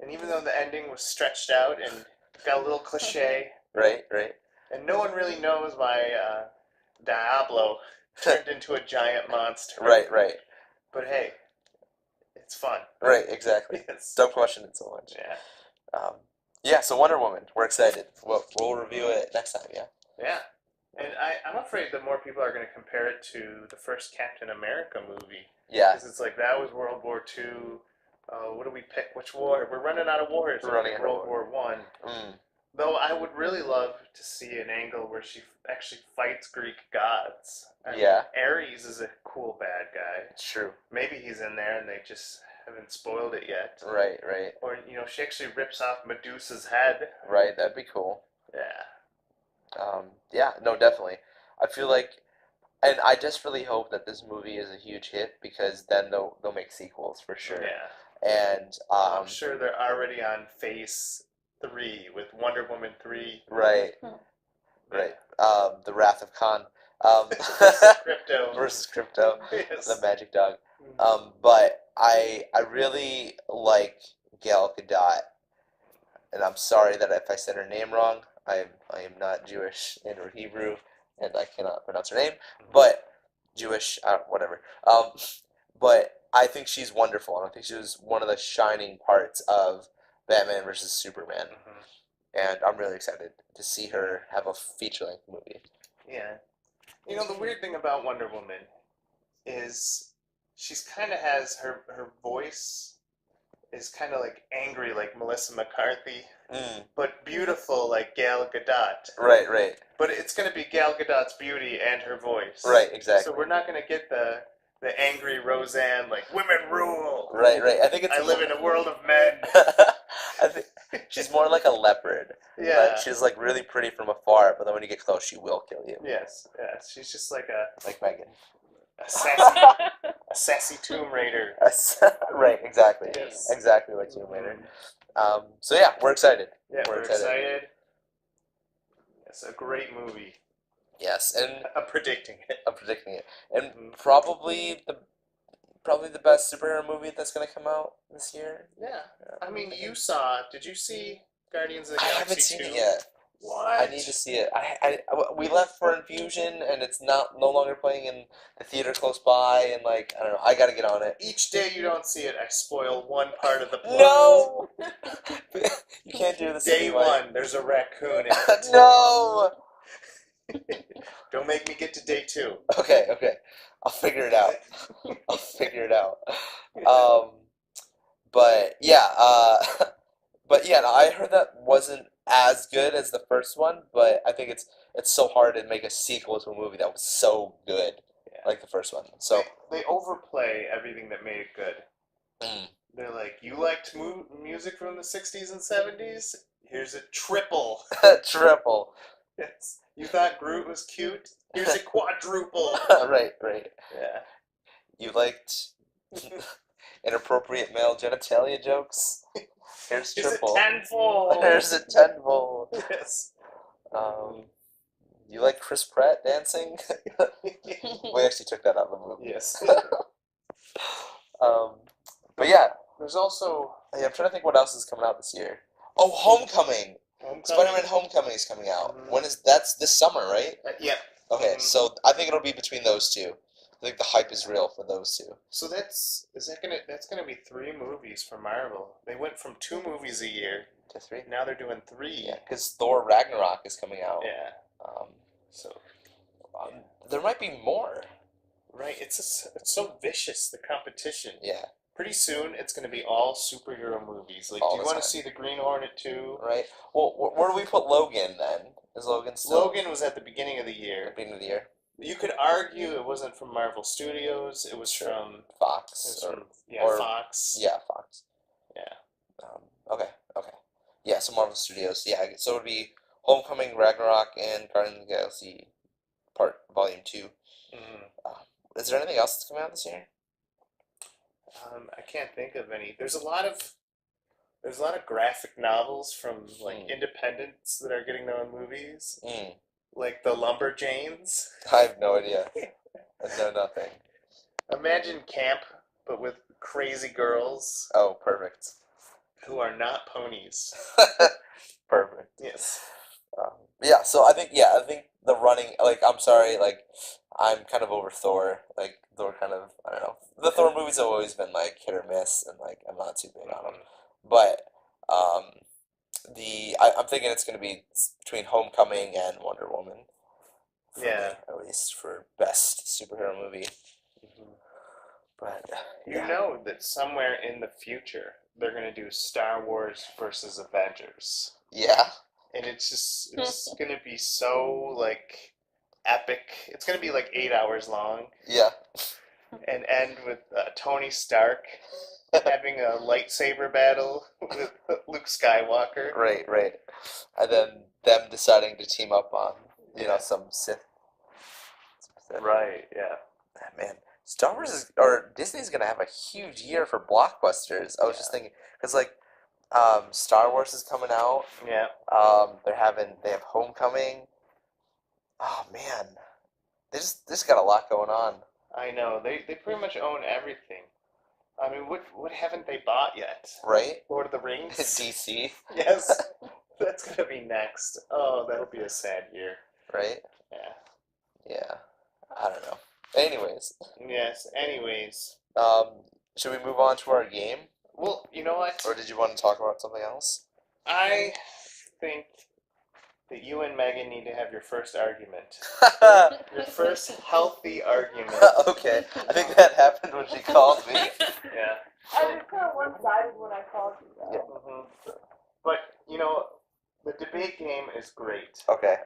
And even though the ending was stretched out and got a little cliche. Right. And no one really knows why Diablo turned into a giant monster. Right. But hey, it's fun. Right, exactly. Yes. Don't question it so much. Yeah. So Wonder Woman, we're excited. We'll review it next time, yeah? Yeah. And I'm afraid that more people are going to compare it to the first Captain America movie. Yeah. Because it's like, that was World War II. What do we pick? Which war? We're running out of wars. We're running out of World War One. Though I would really love to see an angle where she actually fights Greek gods. I mean, Yeah. Ares is a cool bad guy. It's true. Maybe he's in there and they just haven't spoiled it yet. Right, right, Or, she actually rips off Medusa's head. right. That'd be cool. Yeah. Yeah, no, definitely. I feel like, and I just really hope that this movie is a huge hit because then they'll make sequels for sure. Yeah. And I'm sure they're already on phase 3 with Wonder Woman 3. right, right. The Wrath of Khan. Versus Crypto. Versus Crypto, Yes. the magic dog. But I really like Gal Gadot, and I'm sorry that if I said her name wrong. I am not Jewish and or Hebrew, and I cannot pronounce her name. But Jewish, whatever. But I think she's wonderful, and I think she was one of the shining parts of Batman versus Superman, and I'm really excited to see her have a feature-length movie. Yeah. The weird thing about Wonder Woman is she's kind of has her voice is kind of like angry like Melissa McCarthy, but beautiful like Gal Gadot. Right, right. But it's going to be Gal Gadot's beauty and her voice. Right, exactly. So we're not going to get the angry Roseanne like women rule. Right, right. I think it's. I live in a world of men. I think she's more like a leopard. Yeah. Like, she's like really pretty from afar, but then when you get close, she will kill you. Yes, yes. She's just like Like Megan. a sassy Tomb Raider. Right, exactly. Yes. Exactly like Tomb Raider. So yeah, we're excited. Yeah, we're excited. It's a great movie. Yes, and I'm predicting it. I'm predicting it, and probably the best superhero movie that's gonna come out this year. Yeah. I mean, did you see Guardians of the I Galaxy haven't seen 2? it yet. What? I need to see it. We left for Infusion, and it's no longer playing in the theater close by, and like I don't know. I gotta get on it. Each day you don't see it, I spoil one part of the plot. No, you can't do this. Day anyway. 1, there's a raccoon in it. No. Don't make me get to day 2. Okay, I'll figure it out. But yeah, no, I heard that wasn't as good as the first one, but I think it's so hard to make a sequel to a movie that was so good, like the first one. So they overplay everything that made it good. Mm. They're like, you liked music from the 60s and 70s? Here's a triple. Triple. Yes. You thought Groot was cute? Here's a quadruple. Right. Yeah. You liked inappropriate male genitalia jokes? Here's triple. Here's a tenfold. There's a tenfold. Yes. You like Chris Pratt dancing? We actually took that out of the movie. Yes. But yeah. There's also... I'm trying to think what else is coming out this year. Oh, Homecoming! Spider-Man Homecoming is coming out. Mhm. When is that's this summer, right? Yep. Okay, Mhm. so I think it'll be between those two. I think the hype is real for those two. So that's gonna be 3 movies for Marvel. They went from 2 movies a year To 3? now they're doing 3. Yeah, because Thor Ragnarok is coming out. Yeah. So there might be more. Right. It's so vicious, the competition. Yeah. Pretty soon it's gonna be all superhero movies. Like, All do you the want time. to see the Green Hornet 2? Right. Well, where do we put Logan then? Is Logan still Logan was at the beginning of the at the year. beginning of the year? You could argue it wasn't from Marvel Studios. It was Sure. from Fox. or- Fox. Yeah, Fox. Yeah. Okay. Yeah, so Marvel Studios. Yeah, so it would be Homecoming, Ragnarok, and Guardians of the Galaxy Volume 2. Mhm. Is there anything else that's coming out this year? I can't think of any. There's a lot of graphic novels from like independents that are getting their own movies, like the Lumberjanes. I have no idea. I know nothing. Imagine camp, but with crazy girls Oh, perfect. who are not ponies. Perfect. Yes. Yeah, so I think the running, like, I'm sorry, like, I'm kind of over Thor. Like, Thor kind of, I don't know. The Thor movies have always been, like, hit or miss, and, like, I'm not too big on them. But, I'm thinking it's going to be between Homecoming and Wonder Woman. For Yeah. me, at least for best superhero movie. But, You know that somewhere in the future they're gonna do Star Wars versus Avengers. yeah. and it's gonna be so like epic. It's gonna be like 8 hours long Yeah. and end with Tony Stark having a lightsaber battle with Luke Skywalker. Right, right. And then them deciding to team up on, some Sith. Right. Yeah. Man, Star Wars or Disney's gonna have a huge year for blockbusters. I was just thinking, because like, Star Wars is coming out. Yeah. They have Homecoming. Oh man, they just got a lot going on. I know. They pretty much own everything. I mean, what haven't they bought yet? Right? Lord of the Rings. DC. Yes. That's gonna be next. Oh, that'll be a sad year. Right? Yeah. Yeah. I don't know. Anyways, Yes. Anyways. should we move on to our game, Well, you know what? or did you want to talk about something else? I think that you and Megan need to have your first argument. Your first healthy argument. Okay, I think that happened when she called me. Yeah. I was kind of one-sided when I called you, though. Mm-hmm. But the debate game is great. Okay.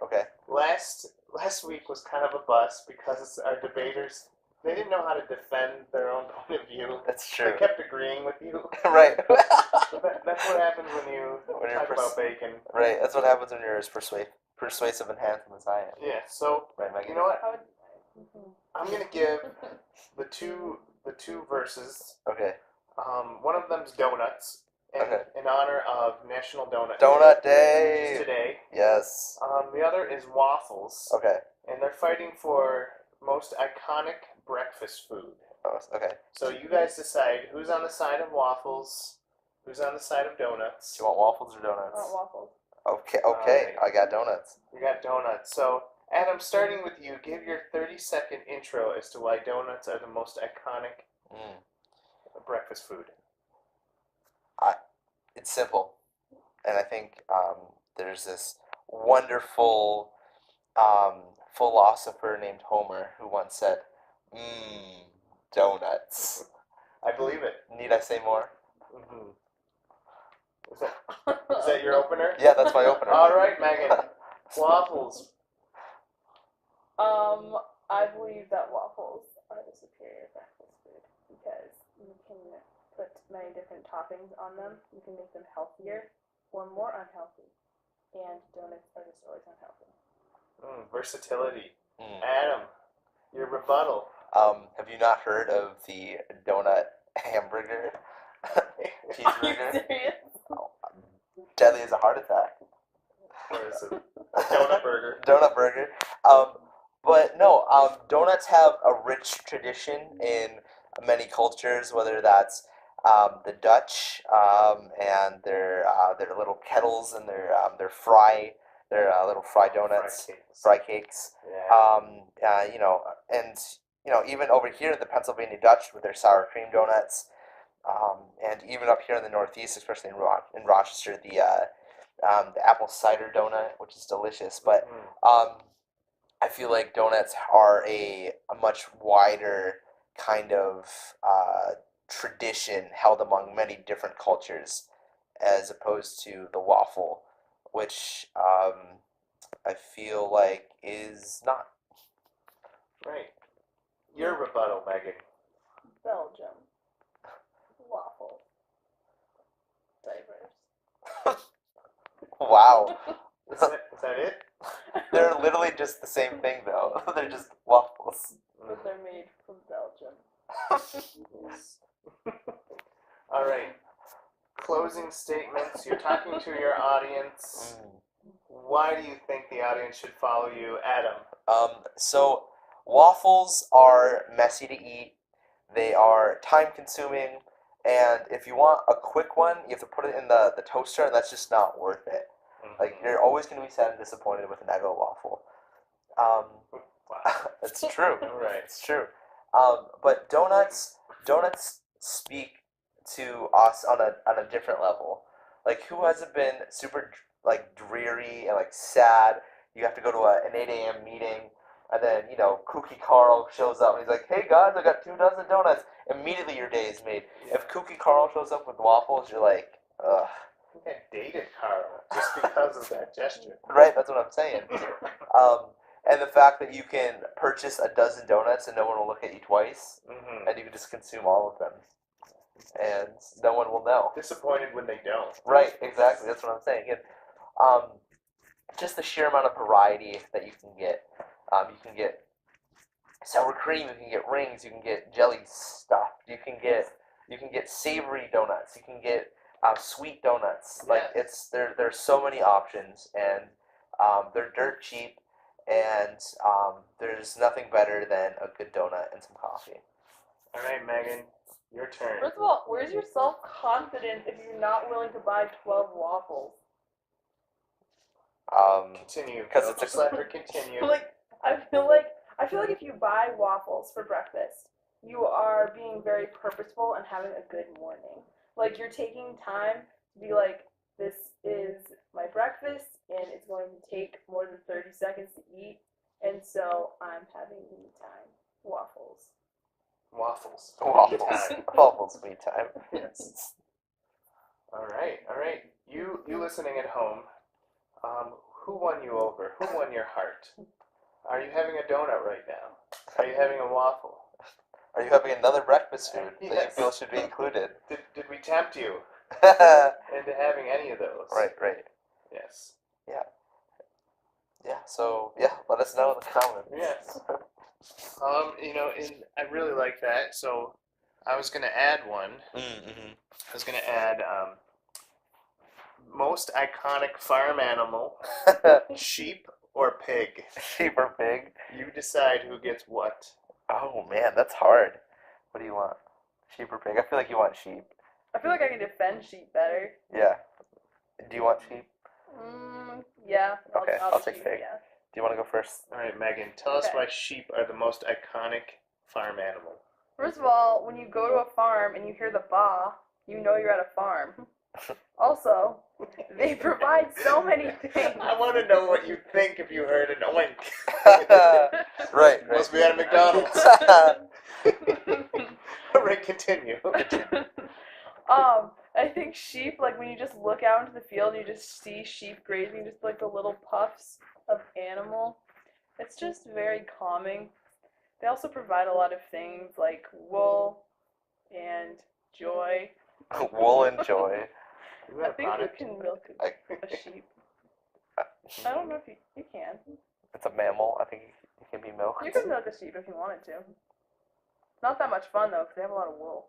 Last week was kind of a bust because our debaters they didn't know how to defend their own point of view. That's They true. kept agreeing with you. Right. So that's what happens when you When you're talk about bacon. Right. That's what happens when you're as persuasive and handsome as I am. Yeah. So Right, Megan? you know what? I would... I'm gonna give the two verses. Okay. One of them's donuts, Okay. in honor of National Donut Donut Day, which is Day. today. Yes. The other is waffles, Okay. and they're fighting for most iconic breakfast food. Oh, okay. So you guys decide who's on the side of waffles, who's on the side of donuts. Do you want waffles or I donuts? want waffles. Okay. Alright. I got donuts. You got donuts. So Adam, starting with you, give your 30-second intro as to why donuts are the most iconic breakfast food. It's simple, and I think there's this wonderful philosopher named Homer who once said, donuts." I believe it. Need I say more? Mm-hmm. Is that your opener? Yeah, that's my opener. All right, Megan. Waffles. I believe that waffles are the superior breakfast food because you can put many different toppings on them. You can make them healthier or more unhealthy. And donuts are just always unhealthy. Versatility. Mm. Adam, your rebuttal. Have you not heard of the donut hamburger? Are you Cheeseburger? serious? Deadly as a heart attack. Or is it donut burger? Donut burger. But no, donuts have a rich tradition in many cultures, whether that's the Dutch and their little kettles and their little fry donuts, fry cakes. Yeah. And even over here, the Pennsylvania Dutch with their sour cream donuts, and even up here in the Northeast, especially in Rochester, the apple cider donut, which is delicious. But I feel like donuts are a much wider kind of tradition held among many different cultures, as opposed to the waffle, which I feel like is not. Right. Your rebuttal, Megan. Belgium. Waffle. Diapers. Wow. Is that it? They're literally just the same thing, though. They're just waffles. But they're made from Belgium. Yes. All right. Closing statements. You're talking to your audience. Why do you think the audience should follow you, Adam? So waffles are messy to eat. They are time consuming, and if you want a quick one, you have to put it in the toaster, and that's just not worth it. Like, you're always going to be sad and disappointed with an Eggo waffle. Wow. It's true. Right. It's true. But donuts speak to us on a different level. Like, who hasn't been super like dreary and like sad? You have to go to an 8 a.m. meeting, and then Kooky Carl shows up and he's like, "Hey guys, I got 2 dozen donuts." Immediately your day is made. If Kooky Carl shows up with waffles, you're like, ugh. think I dated Carl just because of that gesture. Right, that's what I'm saying. And the fact that you can purchase a dozen donuts and no one will look at you twice, Mm-hmm. and you can just consume all of them, and no one will know. Disappointed when they don't. Right, exactly. That's what I'm saying. And just the sheer amount of variety that you can get. You can get sour cream. You can get rings. You can get jelly stuffed. You can get savory donuts. You can get sweet donuts. Like it's there's so many options, and they're dirt cheap. And there's nothing better than a good donut and some coffee. All right, Megan, your turn. First of all, where's your self-confidence if you're not willing to buy 12 waffles? Continue. Because it's Just a let her continue. Like, I feel like if you buy waffles for breakfast, you are being very purposeful and having a good morning. Like, you're taking time to be like, this is my breakfast, and it's going to take more than 30 seconds to eat, and so I'm having me time. Waffles. Waffles. Waffles. Time. Waffles me time. Yes. All right. You listening at home, who won you over? Who won your heart? Are you having a donut right now? Are you having a waffle? Are you having another breakfast food that you Yes. feel should be included? Did we tempt you Right. into having any of those? Yes. Yeah. So let us know in the comments. Yes. I really like that. So I was gonna add one. Mm-hmm. I was gonna add most iconic farm animal, sheep or pig. Sheep or pig? You decide who gets what. Oh man, that's hard. What do you want? Sheep or pig? I feel like you want sheep. I feel like I can defend sheep better. Yeah. Do you want sheep? Yeah. Okay, I'll take sheep, pig. yeah. Do you want to go first? All right, Megan, tell us Okay. why sheep are the most iconic farm animal. First of all, when you go to a farm and you hear the baa, you know you're at a farm. Also, they provide so many things. I want to know what you'd think if you heard an oink. Right. Must be at a McDonald's. All right, continue. I think sheep, like when you just look out into the field and you just see sheep grazing, just like the little puffs of animal, it's just very calming. They also provide a lot of things like wool and joy. Wool and joy. Is I that a think product? you can milk a sheep. I don't know if you can. It's a mammal. I think it can be milked. You can milk a sheep if you wanted to. Not that much fun though, because they have a lot of wool.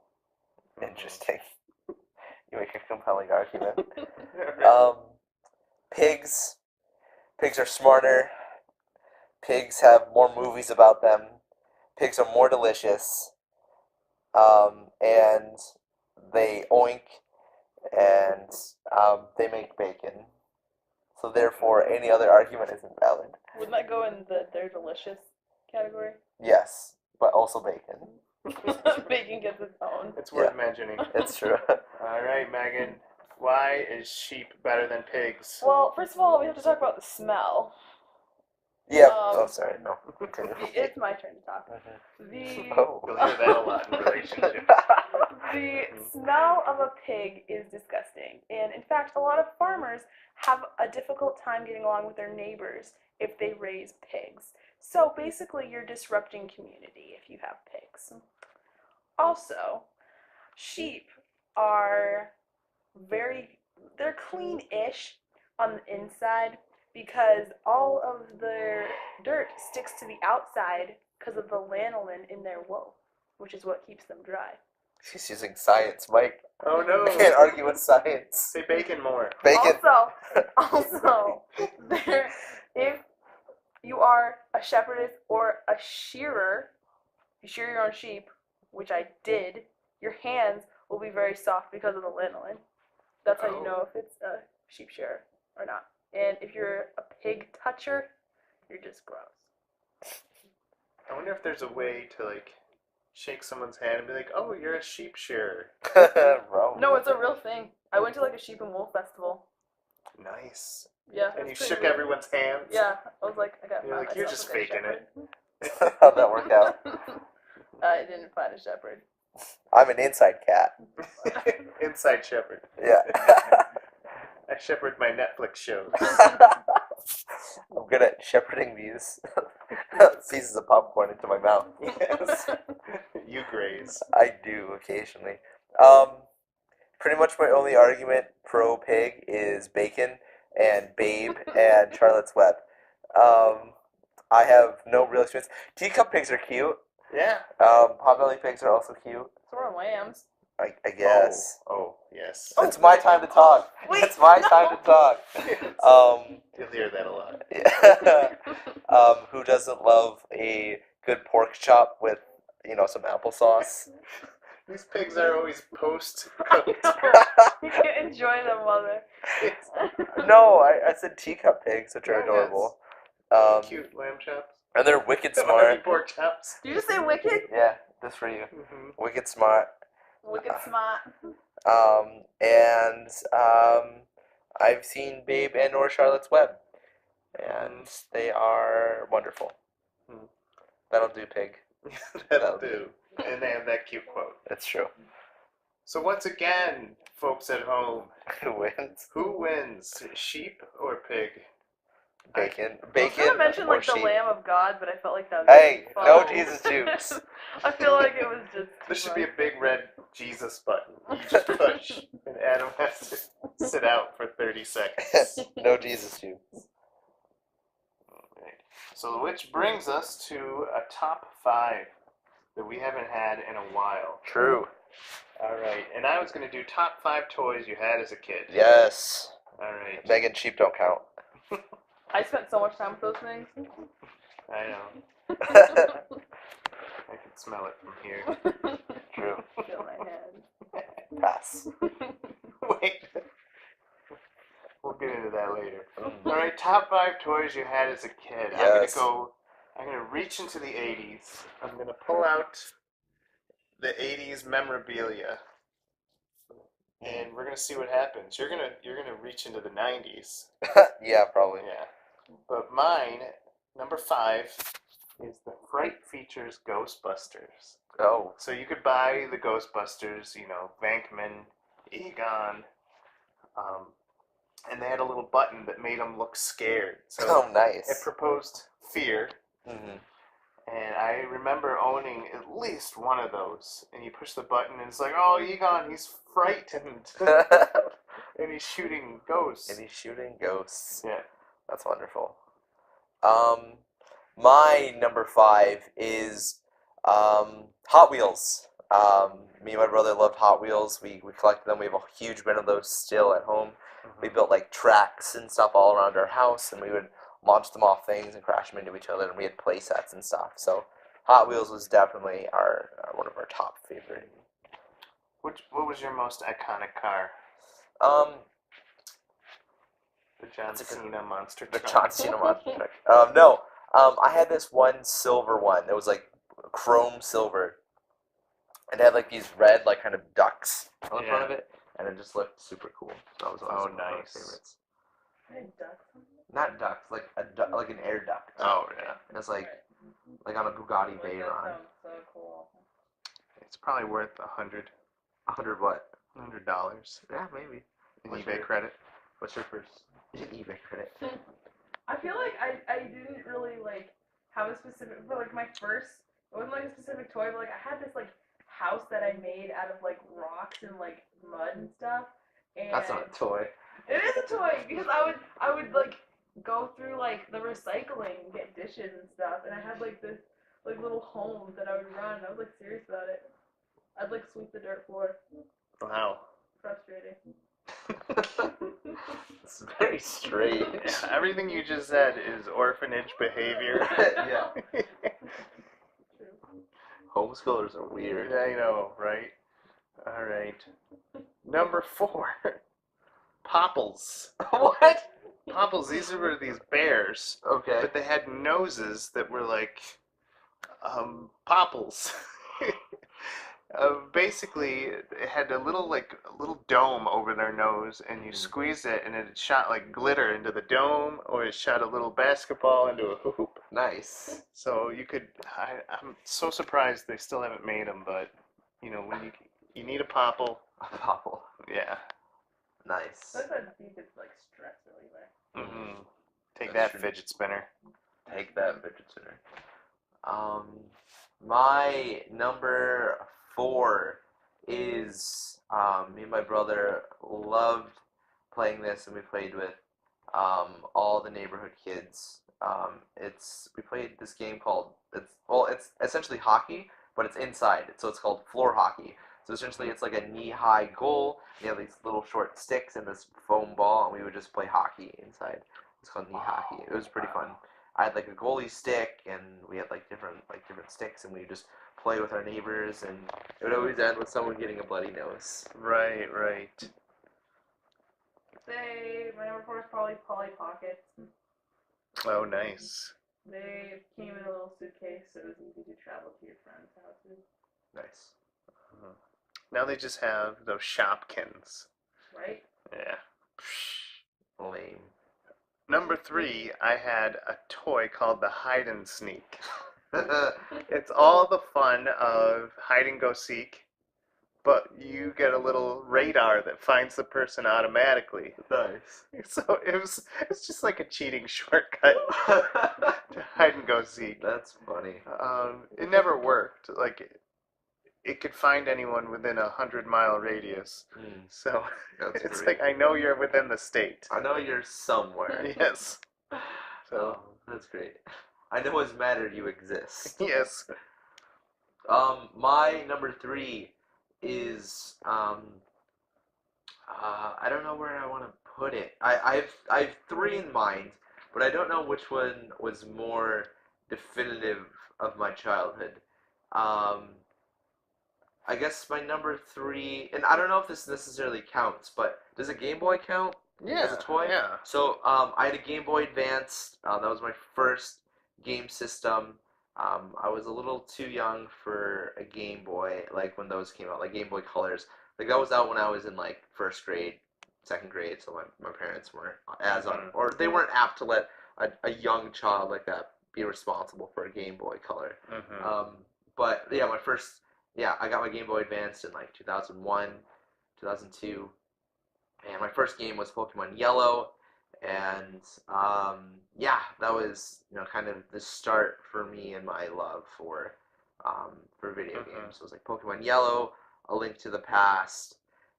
Interesting. You make a compelling argument. Right. Pigs. Pigs are smarter. Pigs have more movies about them. Pigs are more delicious. And they oink, and they make bacon. So therefore, any other argument isn't valid. Wouldn't that go in the they're delicious category? Yes, but also bacon. Bacon gets its own. It's worth mentioning. It's true. All right, Megan. Why is sheep better than pigs? Well, first of all, we have to talk about the smell. Yeah. Oh, sorry. No. Continue. It's my turn to talk. Mhm. The Oh. You'll hear that a lot in relationships. the smell of a pig is disgusting, and in fact, a lot of farmers have a difficult time getting along with their neighbors if they raise pigs. So basically, you're disrupting community if you have pigs. Also, sheep are they're clean-ish on the inside because all of their dirt sticks to the outside because of the lanolin in their wool, which is what keeps them dry. She's using science, Mike. Oh no! I can't argue with science. Say bacon more. Bacon. Also, if you are a shepherdess or a shearer, if you shear your own sheep, which I did, your hands will be very soft because of the lanolin. That's how you know if it's a sheep shearer or not. And if you're a pig toucher, you're just gross. I wonder if there's a way to like shake someone's hand and be like, "Oh, you're a sheep shearer." Bro. No, it's a real thing. I went to like a sheep and wool festival. Nice. Yeah. And you it's pretty shook weird. everyone's hands. Yeah, I was like, I got. You're like, "You're myself just a good faking it." shepherd. How'd that work out? I didn't find a shepherd. I'm an inside cat. Inside shepherd. Yeah. shepherd my Netflix shows. I'm good at shepherding these pieces of popcorn into my mouth. Yes. You graze. I do occasionally. Pretty much my only argument pro pig is bacon and Babe and Charlotte's Web. I have no real experience. Teacup pigs are cute. Yeah. Potbelly pigs are also cute. So are lambs. I guess. Oh, yes. It's my time to talk. Wait, It's my no. time to talk. You'll hear that a lot. Who doesn't love a good pork chop with, some applesauce? These pigs are always post I cooked. know. You can enjoy them while they're. No, I said teacup pigs, which are adorable. Cute lamb chops. And they're wicked Honey smart. pork chops. Did you just say wicked? Yeah, this for you. Mm-hmm. Wicked smart. Wicked smart. And I've seen Babe and or Charlotte's Web, and they are wonderful. Hmm. That'll do, pig. That'll do. And they have that cute quote. That's true. So once again, folks at home, Who wins? who wins, sheep or pig? Bacon. I was Bacon gonna mention or like the sheep. Lamb of God, but I felt like that was Hey, fun. no Jesus jukes. I feel like it was just. There should be a big red Jesus button. You just push, and Adam has to sit out for 30 seconds. No Jesus jukes. Alright. So which brings us to a top 5 that we haven't had in a while. True. Alright, and I was going to do top 5 toys you had as a kid. Yes. Alright, Meagan, sheep don't count. I spent so much time with those things. I know. I can smell it from here. True. Feel my hand. Pass. Wait. We'll get into that later. Alright, top 5 toys you had as a kid. Yes. I'm gonna reach into the 80s. I'm gonna pull out the 80s memorabilia. And we're gonna see what happens. You're gonna reach into the 90s. Yeah, probably. Yeah. But mine, number 5, is the Fright Features Ghostbusters. Oh. So you could buy the Ghostbusters, Venkman, Egon, and they had a little button that made them look scared. So Oh, it nice. proposed fear. Mm-hmm. And I remember owning at least one of those. And you push the button, and it's like, oh, Egon, he's frightened. And he's shooting ghosts. And he's shooting ghosts. Yeah. That's wonderful. My number 5 is Hot Wheels. Me and my brother loved Hot Wheels. We collected them. We have a huge bin of those still at home. We built like tracks and stuff all around our house, and we would launch them off things and crash them into each other, and we had play sets and stuff. So Hot Wheels was definitely our one of our top favorite. What was your most iconic car? The John That's a good- Cena monster The truck. John Cena monster truck. No. I had this one silver one. It was like chrome silver. And it had like these red like kind of ducks on the front of it, and it just looked super cool. So that was always one of my nice. favorites. I had ducks. Not ducks, like like an air duct. Oh, yeah. And it's like on a Bugatti That Veyron. sounds so cool. It's probably worth $100. 100 what? $100 Yeah, maybe. in What's eBay your- credit. What's your first eBay credit? I feel like I didn't really like have a specific, but like my first, it wasn't like a specific toy, but like I had this like house that I made out of like rocks and like mud and stuff. And That's not a toy. it is a toy because I would like go through like the recycling and get dishes and stuff, and I had like this like little home that I would run. I was like serious about it. I'd like sweep the dirt floor. Wow. Frustrating. It's very strange. Yeah, everything you just said is orphanage behavior. Yeah. True. Homeschoolers are weird. I know, right? All right. Number 4. Popples. What? Popples, these were these bears, Okay. but they had noses that were like popples. Basically, it had a little dome over their nose, and you squeezed it, and it shot like glitter into the dome, or it shot a little basketball into a hoop. Nice. So you could. I'm so surprised they still haven't made them, but when you need a popple, Popple. yeah. Nice. I thought you could like stress reliever. Mm-hmm. Take That's that, true. fidget spinner. Take that, fidget spinner. My number 4 is me and my brother loved playing this, and we played with all the neighborhood kids. We played this game called it's essentially hockey, but it's inside, so it's called floor hockey. So essentially, it's like a knee-high goal. You have these little short sticks and this foam ball, and we would just play hockey inside. It's called knee hockey. It was pretty fun. I had like a goalie stick, and we had like different sticks, and we would just play with our neighbors, and it would always end with someone getting a bloody nose. Right, right. Say my number 4 is probably Polly Pockets. Oh, nice. They came in a little suitcase, so it was easy to travel to your friends' houses. Nice. Now they just have those Shopkins. Right? Yeah. Lame. Number 3, I had a toy called the Hide and Sneak. It's all the fun of hide and go seek, but you get a little radar that finds the person automatically. Nice. So it's just like a cheating shortcut to hide and go seek. That's funny. It never worked. Like it could find anyone within 100-mile radius. So That's it's great. like I know you're within the state. I know you're somewhere. Yes. So That's great. I know as matter you exist. yes. My number 3 is I don't know where I want to put it. I've 3 in mind, but I don't know which one was more definitive of my childhood. Um, I guess my number 3, and I don't know if this necessarily counts, but does a Game Boy count as a toy? Yeah. So I had a Game Boy Advance. That was my first game system. I was a little too young for a Game Boy, like when those came out, like Game Boy Colors. Like that was out when I was in like first grade, second grade, so my parents weren't as on, or they weren't apt to let a young child like that be responsible for a Game Boy Color. But yeah, I got my Game Boy Advance in like 2001, 2002, and my first game was Pokemon Yellow, and that was kind of the start for me and my love for video games. So it was like Pokemon Yellow, A Link to the Past.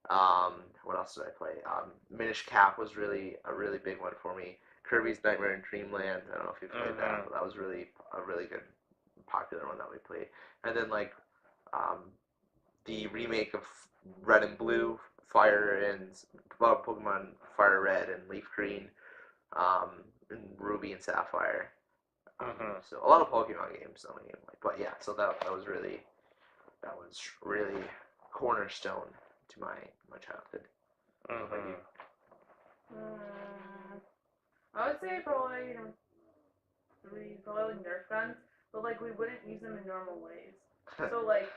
What else did I play? Minish Cap was really a really big one for me. Kirby's Nightmare in Dreamland. I don't know if you played that, but that was really a really good popular one that we played. And then like the remake of Red and Blue, Fire and Pokemon Fire Red and Leaf Green, and Ruby and Sapphire. So a lot of Pokemon games on the Game Boy. But yeah, so that was really cornerstone to my childhood. I would say probably 3, probably like Nerf guns, but like we wouldn't use them in normal ways. So like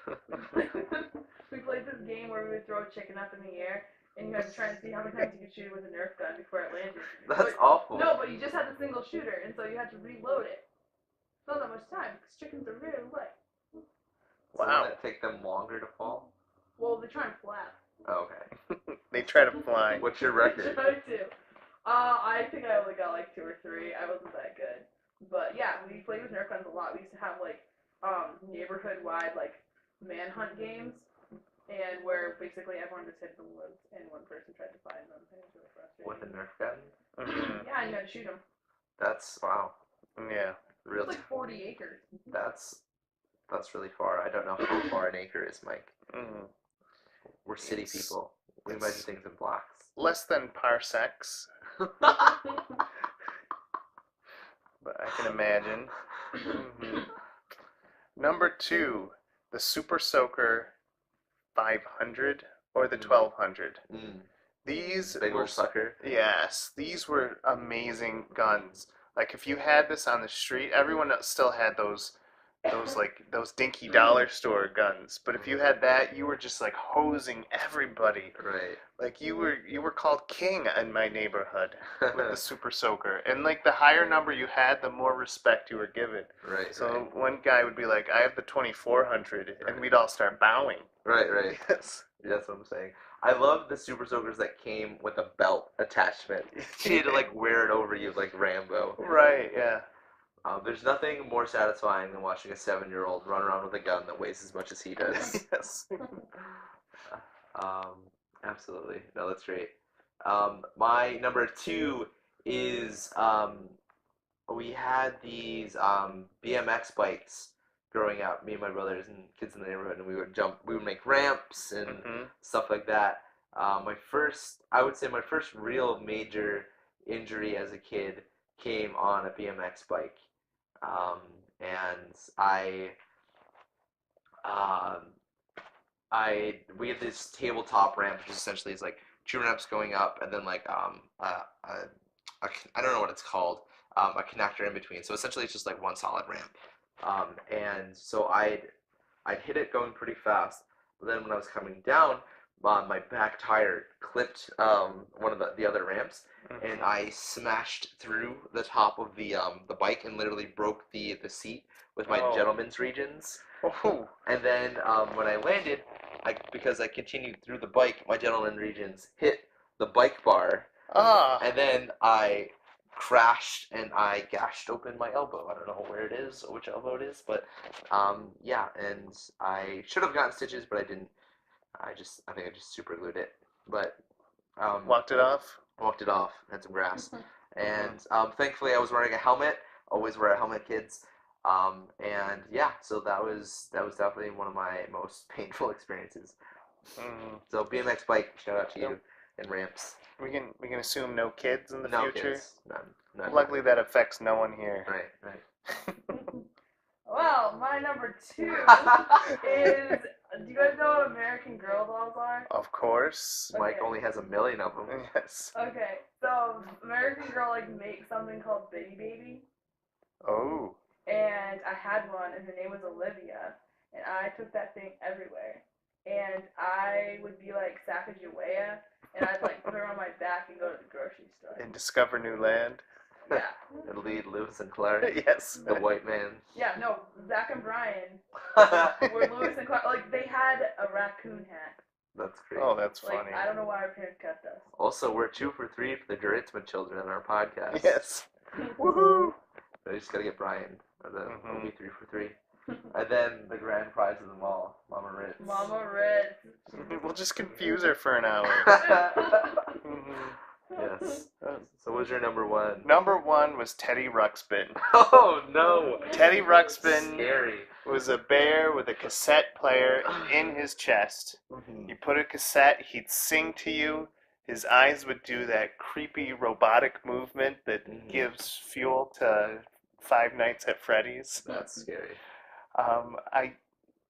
we played this game where we would throw a chicken up in the air, and you had to try and see how many times you could shoot it with a Nerf gun before it landed. That's awful. No, but you just had a single shooter, and so you had to reload it. Not that much time because chickens are really light. So wouldn't it take them longer to fall? Well, they try and flap. Oh, okay. They try to fly. What's your record? They try to. I think I only got like 2 or 3. I wasn't that good. But yeah, we played with Nerf guns a lot. We used to have like neighborhood-wide like manhunt games, and where basically everyone just hid in the woods and one person tried to find them. It was really frustrating. With a Nerf gun? Yeah, and you had to shoot them. That's wow. Yeah. Real. It's like 40 acres. That's really far. I don't know how far an acre is, Mike. We're city people. We measure things in blocks. Less than parsecs. But I can imagine. Number 2, the Super Soaker 500 or the 1200. These big were old sucker. Yes, these were amazing guns. Like if you had this on the street, everyone still had those dinky dollar store guns. But if you had that, you were just like hosing everybody. Right. Like you were called king in my neighborhood with the Super Soaker. And like the higher number you had, the more respect you were given. Right. So one guy would be like, I have the 2400, and we'd all start bowing. Right. Yes. That's what I'm saying. I love the Super Soakers that came with a belt attachment. You had to like wear it over you like Rambo. Right, yeah. There's nothing more satisfying than watching a 7-year-old run around with a gun that weighs as much as he does. Yes. Um, absolutely. No, that's great. My number 2 is we had these BMX bikes growing up, me and my brothers and kids in the neighborhood, and we would make ramps and Mhm. stuff like that. I would say my first real major injury as a kid came on a BMX bike. Um, and um, we had this tabletop ramp, which essentially is like 2 ramps going up, and then like I don't know what it's called, a connector in between. So essentially, it's just like one solid ramp. And so I'd hit it going pretty fast, but then when I was coming down, my back tire clipped one of the other ramps, and I smashed through the top of the bike and literally broke the seat with my Oh. gentleman's regions. Oh. And then when I landed, because I continued through the bike, my gentleman regions hit the bike bar, Ah. and then I crashed and I gashed open my elbow. I don't know where it is or which elbow it is, but yeah, and I should have gotten stitches, but I didn't. I think I just super glued it, but Walked it off? walked it off, had some grass, and thankfully I was wearing a helmet. Always wear a helmet, kids. And yeah, so that was definitely one of my most painful experiences. Mm. So BMX bike, shout out to you, Yep. and ramps. We can assume no kids in the No future. kids, none. Luckily, that affects no one here. Right. Well, my number 2 is. Do you guys know what American Girl dolls are? Of course. Mike Okay. only has 1,000,000 of them. Yes. Okay, so American Girl like makes something called Bitty Baby, Oh. and I had one, and her name was Olivia, and I took that thing everywhere, and I would be like Sacagawea, and I'd like put her on my back and go to the grocery store. And discover new land. Yeah. And lead Lewis and Clark, Yes. the white man. Yeah, no, Zach and Brian were Lewis and Clark. Like they had a raccoon hat. That's great. Oh, that's Like funny. I don't know why our parents kept us. Also, we're 2 for 3 for the Duritzman children on our podcast. Yes. Woohoo! I just gotta get Brian, and then Mhm. it'll be 3 for 3. And then the grand prize of them all, Mama Ritz. Mama Red. We'll just confuse her for an hour. Mhm. Yes. So what was your number 1? Number 1 was Teddy Ruxpin. Oh no! Teddy Ruxpin Scary. was a bear with a cassette player in his chest. You put a cassette, he'd sing to you. His eyes would do that creepy robotic movement that gives fuel to Five Nights at Freddy's. That's scary. I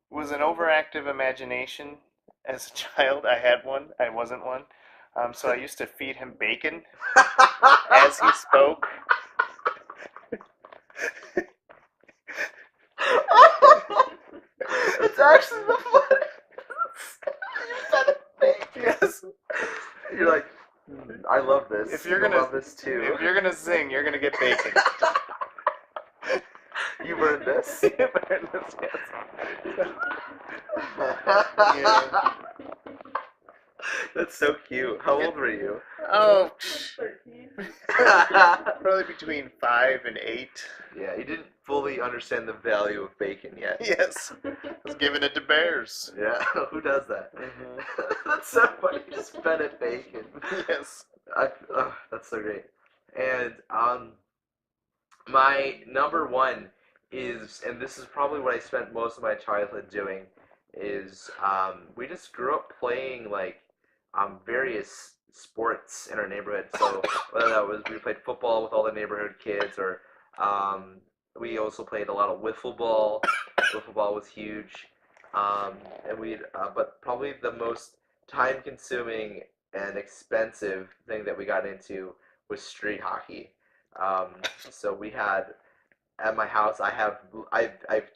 was an overactive imagination as a child. I had one. I wasn't one. So I used to feed him bacon as he spoke. It's actually the funniest. Yes. You're like, I love this. If you're You'll gonna love this too. If you're gonna sing, you're gonna get bacon. You burned this. You burned this, yes. Yeah. That's so cute. How old were you? Oh, 13. probably between 5 and 8. Yeah, you didn't fully understand the value of bacon yet. Yes, I was giving it to bears. Yeah, who does that? Mhm. That's so funny. You just fed it bacon. Yes. That's so great. And my number 1 is, and this is probably what I spent most of my childhood doing, is we just grew up playing like various sports in our neighborhood. So whether that was we played football with all the neighborhood kids, or we also played a lot of wiffle ball. Wiffle ball was huge, and but probably the most time-consuming and expensive thing that we got into was street hockey. So we had at my house. I have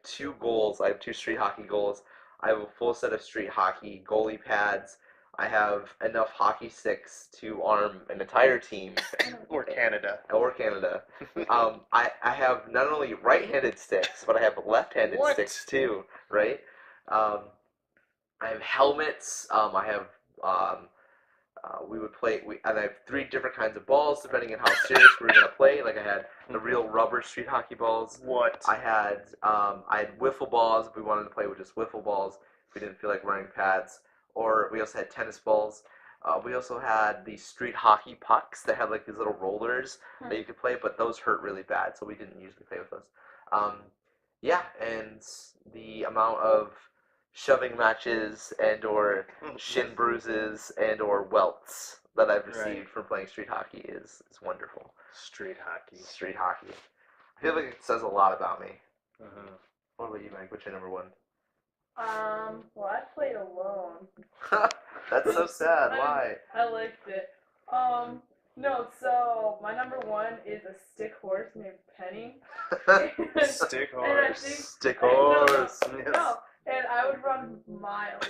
2 goals. I have 2 street hockey goals. I have a full set of street hockey goalie pads. I have enough hockey sticks to arm an entire team. Or Canada. Or Canada. I have not only right-handed sticks, but I have left-handed What? sticks too, right? I have helmets. I have we would play. And I have 3 different kinds of balls depending on how serious we were gonna play. Like I had the real rubber street hockey balls. What? I had wiffle balls if we wanted to play with just wiffle balls if we didn't feel like wearing pads. Or we also had tennis balls. We also had the street hockey pucks that had like these little rollers that you could play, but those hurt really bad, so we didn't usually play with those. Yeah, and the amount of shoving matches and or shin bruises and or welts that I've received Right. from playing street hockey is wonderful. Street hockey. Street hockey. I feel like it says a lot about me. Mm-hmm. What about you, Mike? What's your number 1? Well, I played alone. That's so sad. Why? I liked it. No, so my number 1 is a stick horse named Penny. Stick And I horse. think- Stick No, horse. Yes. No, and I would run miles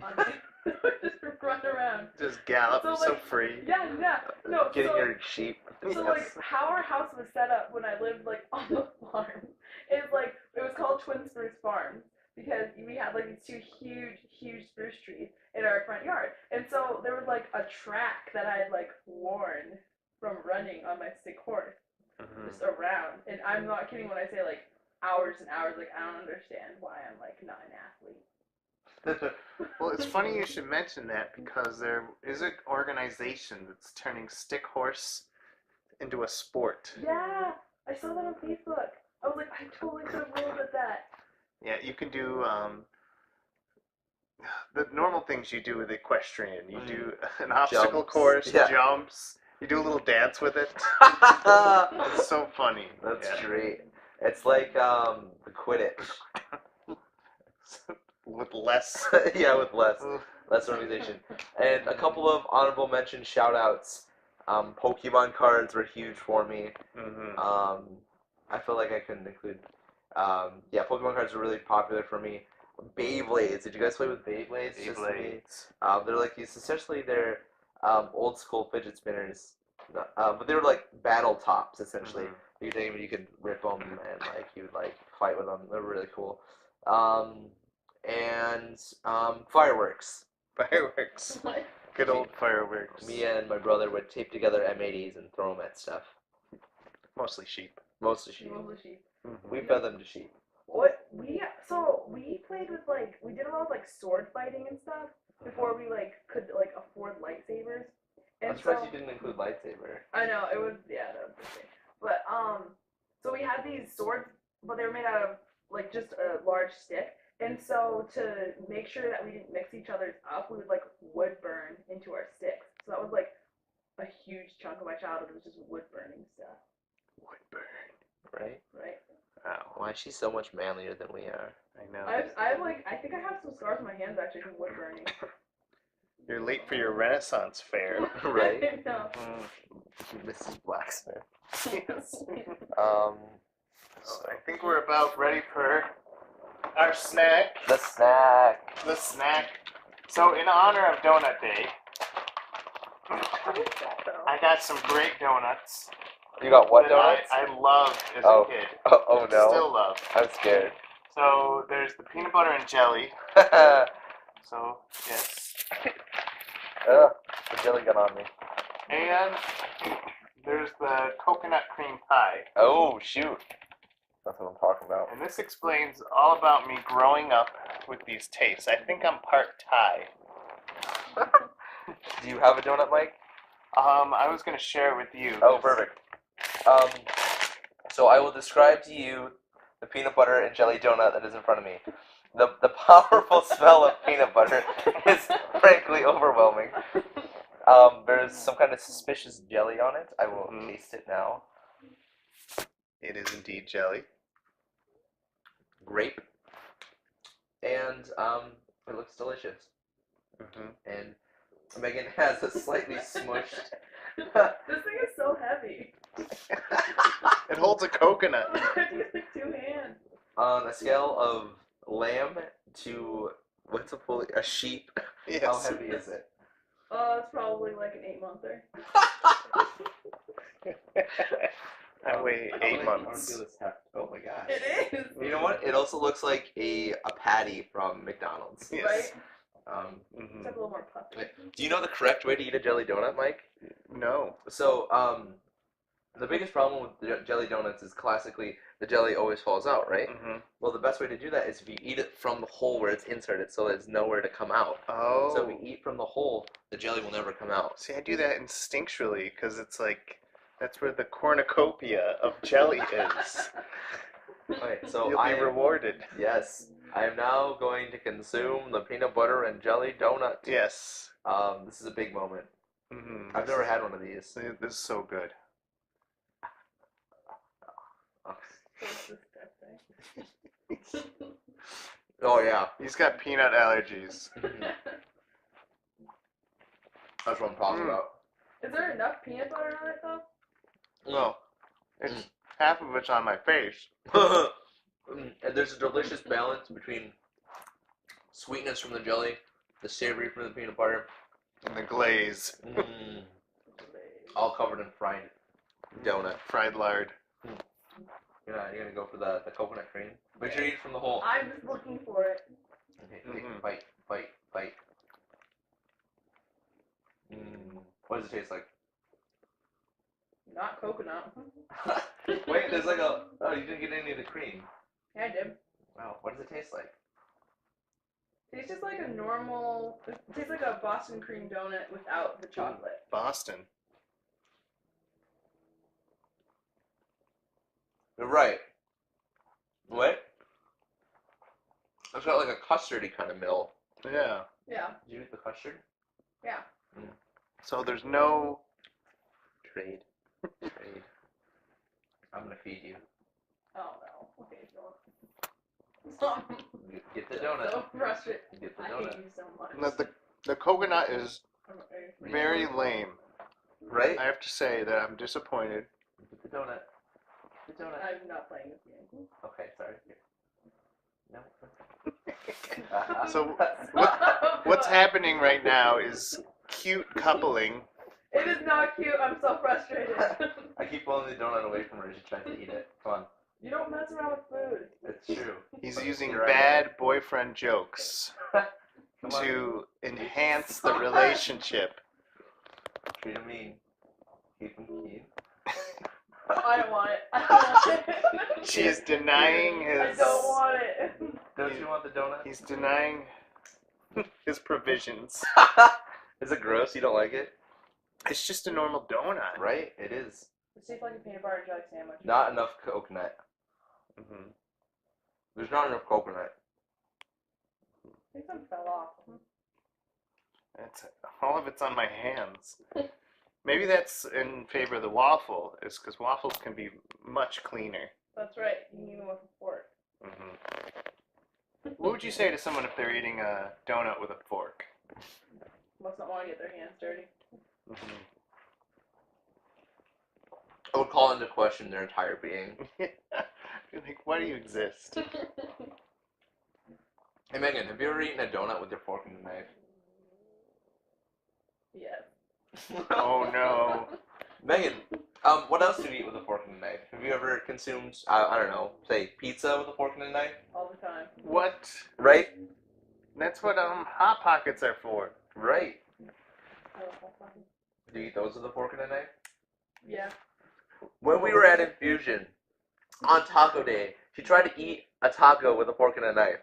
on it. Just run around. Just gallop, So, so like, free. Yeah. No, Getting so, your sheep. so like how our house was set up when I lived like on the farm is like it was called Twin Spruce Farm because we had like these 2 huge spruce trees in our front yard, and so there was like a track that I had like worn from running on my stick horse Mhm. just around, and I'm not kidding when I say like hours and hours. Like I don't understand why I'm like not an athlete. Well, it's funny you should mention that because there is an organization that's turning stick horse into a sport. Yeah, I saw that on Facebook. I was like, I totally could have rolled at that. Yeah, you can do the normal things you do with equestrian. You do an obstacle Jumps. course, Yeah. jumps. You do a little dance with it. It's so funny. That's Yeah. great. It's like the Quidditch. With less. Yeah, with less organization. And a couple of honorable mention shout outs. Pokemon cards were huge for me. Mm-hmm. I feel like I couldn't include. Yeah, Pokemon cards were really popular for me. Beyblades. Did you guys play with Beyblades? Just to me? They're like these. Essentially, they're old school fidget spinners, but they were like battle tops. Essentially, you could take them, you could rip them, and like you would like fight with them. They're really cool. And fireworks. Fireworks. What? Good old fireworks. Me and my brother would tape together M80s and throw them at stuff. Mostly sheep. Mostly sheep. Mostly sheep. Mm-hmm. We fed them to sheep. What we played with like we did a lot of like sword fighting and stuff before we like could like afford lightsabers. And I'm surprised you didn't include lightsaber. I know it was that was the thing. But so we had these swords, but they were made out of like just a large stick. And so to make sure that we didn't mix each other's up, we would like wood burn into our sticks. So that was like a huge chunk of my childhood was just wood burning stuff. Wood burn. Right? Wow. Why is she so much manlier than we are? I know. I think I have some scars on my hands actually from wood burning. You're late for your Renaissance fair. Right? I know. Mrs. Blacksmith. Yes. So I think we're about ready for our snack. the snack. The snack. So in honor of Donut Day, What is that though? I got some great donuts. You got what that donuts? I loved as Oh. a kid. Oh no. Still love. I'm scared. So there's the peanut butter and jelly. So yes. Ugh, the jelly got on me. And there's the coconut cream pie. Oh shoot. That's what I'm talking about. And this explains all about me growing up with these tastes. I think I'm part Thai. Do you have a donut, Mike? I was gonna share it with you. Oh, perfect. So I will describe to you the peanut butter and jelly donut that is in front of me. The powerful smell of peanut butter is frankly overwhelming. There's some kind of suspicious jelly on it. I will taste it now. It is indeed jelly. Grape. And it looks delicious. Mm-hmm. And Megan has a slightly smushed. This thing is so heavy. It holds a coconut. I use like 2 hands. On a scale of lamb to a sheep, how Yes. heavy is it? It's probably like an 8-monther. I weigh I 8 don't months. feel this heft. Oh my gosh. It is. You know what? It also looks like a patty from McDonald's. Yes. Right? It's like a little more puffy. Do you know the correct way to eat a jelly donut, Mike? No. So, the biggest problem with jelly donuts is classically the jelly always falls out, right? Mm-hmm. Well, the best way to do that is if you eat it from the hole where it's inserted, so there's nowhere to come out. Oh. So if we eat from the hole, the jelly will never come out. See, I do that instinctually because it's like that's where the cornucopia of jelly is. Okay, so You'll be rewarded. Yes, I am now going to consume the peanut butter and jelly donut. Yes. This is a big moment. Mm-hmm. I've never had one of these. This is so good. Oh yeah, He's got peanut allergies. that's what I'm talking about. Is there enough peanut butter on it though? No, it's half of it's on my face. And there's a delicious balance between sweetness from the jelly, the savory from the peanut butter, And the glaze, all covered in fried donut. fried lard. Yeah, you're gonna go for the coconut cream. Make sure you eat it from the hole. I'm just looking for it. Okay, take bite. What does it taste like? Not coconut. Wait, there's like a. Oh, you didn't get any of the cream. Yeah, I did. Wow, what does it taste like? It's just like a normal. It tastes like a Boston cream donut without the chocolate. Boston. You're right. What? It's got like a custardy kind of middle. Yeah. Yeah. Did you eat the custard? Yeah. So there's no Trade. I'm gonna feed you. Oh no. Okay, so. Get the donut. So frustrated. Get the I donut. hate you so much. the coconut is very lame. Right? I have to say that I'm disappointed. Get the donut. Get the donut. I'm not playing this game. Okay, sorry. No. So what's happening right now is cute coupling. It is not cute. I'm so frustrated. I keep pulling the donut away from her as she tries to eat it. Come on. You don't mess around with food. It's true. He's using You're right. bad boyfriend jokes Come on. to enhance the relationship. Treat him mean. Keep him cute. I don't want it. I don't want it. She is denying I his. don't want it. Don't you want the donut? He's denying his provisions. Is it gross? You don't like it? It's just a normal donut. Right? It is. It tastes like a peanut butter and jelly sandwich. Not enough coconut. Mm-hmm. There's not enough coconut. I think some fell off. That's all of it's on my hands. Maybe that's in favor of the waffle, is because waffles can be much cleaner. That's right. You can eat them with a fork. Mm-hmm. What would you say to someone if they're eating a donut with a fork? Must not want to get their hands dirty. Mm-hmm. I would call into question their entire being. Like, why do you exist? Hey Megan, have you ever eaten a donut with your fork and knife? Yes. Oh no. Megan, what else do you eat with a fork and a knife? Have you ever consumed, I don't know, say pizza with a fork and a knife? All the time. What? Right? That's what Hot Pockets are for. Right. I love that fucking- Do you eat those with a fork and a knife? Yeah. When we were at Infusion on Taco Day, she tried to eat a taco with a fork and a knife.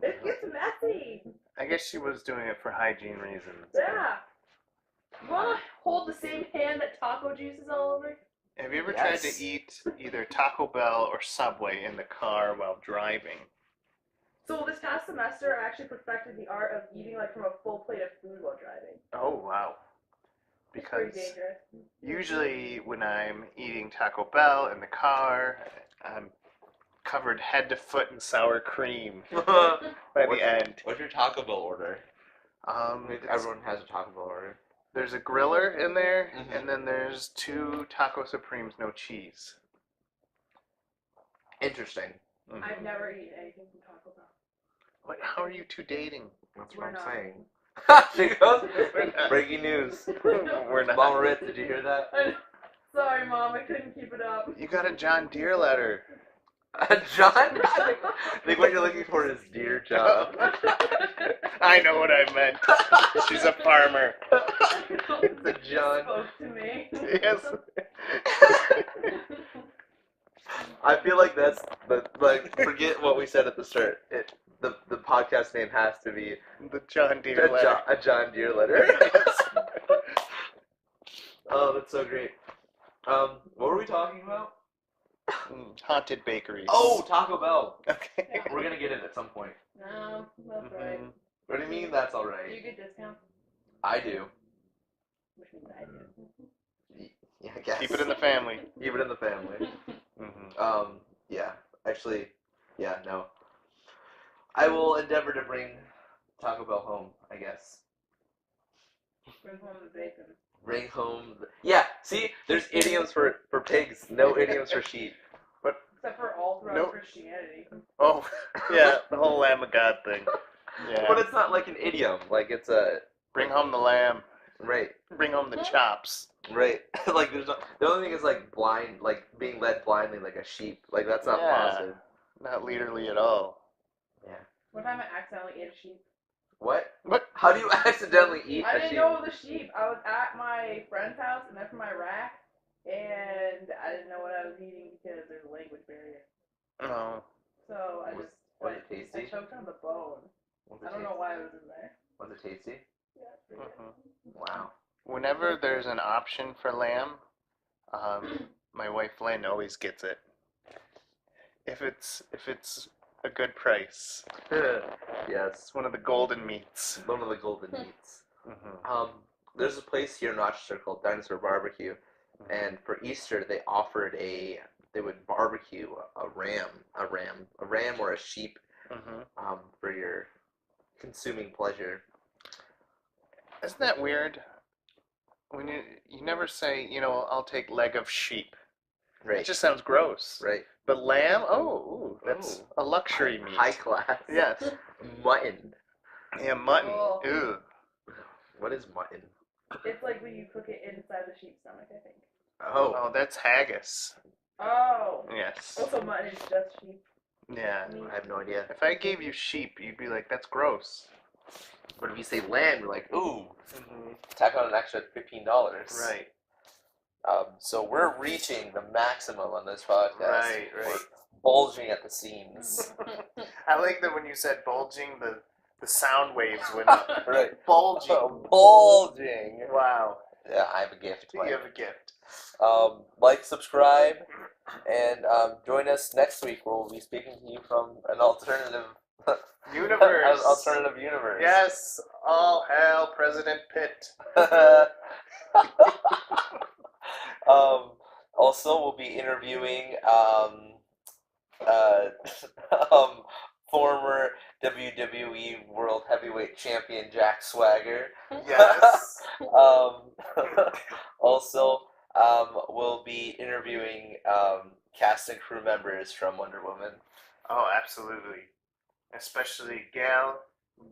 It gets messy. I guess she was doing it for hygiene reasons. Yeah. You want to hold the same hand that taco juice is all over? Have you ever Yes. tried to eat either Taco Bell or Subway in the car while driving? So this past semester, I actually perfected the art of eating like from a full plate of food while driving. Oh, wow. It's pretty Because dangerous. usually when I'm eating Taco Bell in the car, I'm covered head to foot in sour cream by the end. What's your Taco Bell order? It's- Everyone has a Taco Bell order. There's a griller in there, Mhm. and then there's 2 Taco Supremes, no cheese. Interesting. Mhm. I've never eaten anything from Taco Bell. What, how are you two dating? That's We're what I'm not. saying. She goes, We're not. breaking news. We're not. Mama Ritz, did you hear that? Sorry, Mom, I couldn't keep it up. You got a John Deere letter. John? I think what you're looking for is Dear John. I know what I meant. She's a farmer. It's a John. Spoke to me. Yes. I feel like that's forget what we said at the start. The podcast name has to be The John Deere letter. a John Deere letter. Yes. Oh, that's so great. What were we talking about? Haunted bakeries. Oh, Taco Bell. Okay. We're gonna get it at some point. No, that's right. Mhm. What do you mean that's Do you alright? get discounts? I do. Which means I do. Yeah, I guess. Keep it in the family. Keep it in the family. Mm-hmm. Yeah. Actually, yeah, no. I will endeavor to bring Taco Bell home, I guess. Bring home the bacon. Bring home yeah, see? There's idioms for pigs, no idioms for sheep. Except for all throughout Nope. Christianity. Oh, yeah, the whole Lamb of God thing. Yeah. But it's not like an idiom. Like it's a Bring home the lamb. right. Bring home the chops. Right. Like there's no, the only thing is like blind like being led blindly like a sheep. Like that's not Yeah. positive. Not leaderly at all. Yeah. One time I accidentally ate a sheep. What? What? How do you accidentally eat I a didn't sheep? know it was a sheep. I was at my friend's house and they're from Iraq, and I didn't know what I was eating because there's a language barrier. No. So I Was- just was it tasty? I choked on the bone. Was it I don't know why it was in there. Was it tasty? Yeah, it's pretty good. Mhm. Wow. Whenever there's an option for lamb, my wife Lynn always gets it. If it's a good price, Yes. it's one of the golden meats. One of the golden meats. Mm-hmm. There's a place here in Rochester called Dinosaur Barbecue, and for Easter they offered they would barbecue a ram or a sheep, Mm-hmm. for your consuming pleasure. Isn't that weird? When you never say, I'll take leg of sheep. Right. It just sounds gross. Right. But lamb, ooh, that's Ooh. a luxury meat. High class. Yes. Mutton. Yeah, mutton. Oh. Ooh. What is mutton? It's like when you cook it inside the sheep's stomach, I think. Oh. Oh, that's haggis. Oh. Yes. Also, mutton is just sheep. Yeah. meat. I have no idea. If I gave you sheep, you'd be like, that's gross. But if you say lamb, you're like, ooh, Mm-hmm. tack on an extra $15. Right. So we're reaching the maximum on this podcast. Right. We're bulging at the seams. I like that when you said bulging, the sound waves went up. Right. Bulging. Bulging. Wow. Yeah, I have a gift. You Mike. have a gift. Like, subscribe, and join us next week where we'll be speaking to you from an alternative Universe. alternative universe. Yes. All hail President Pitt. Also, we'll be interviewing former WWE World Heavyweight Champion Jack Swagger. Yes. Also, we'll be interviewing cast and crew members from Wonder Woman. Oh, absolutely. Especially Gal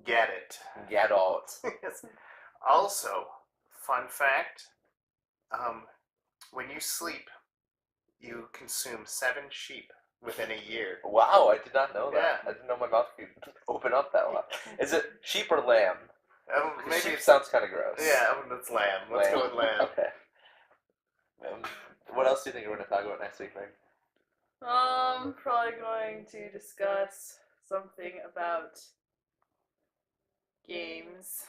Gadot. Gadot. Yes. Also, fun fact, when you sleep, you consume 7 sheep within a year. Wow, I did not know that. Yeah. I didn't know my mouth could open up that long. Is it sheep or lamb? Maybe Sheep it's, sounds kind of gross. yeah, it's lamb. Let's go with lamb. Okay. What else do you think we're going to talk about next week, Meg? Probably going to discuss something about games.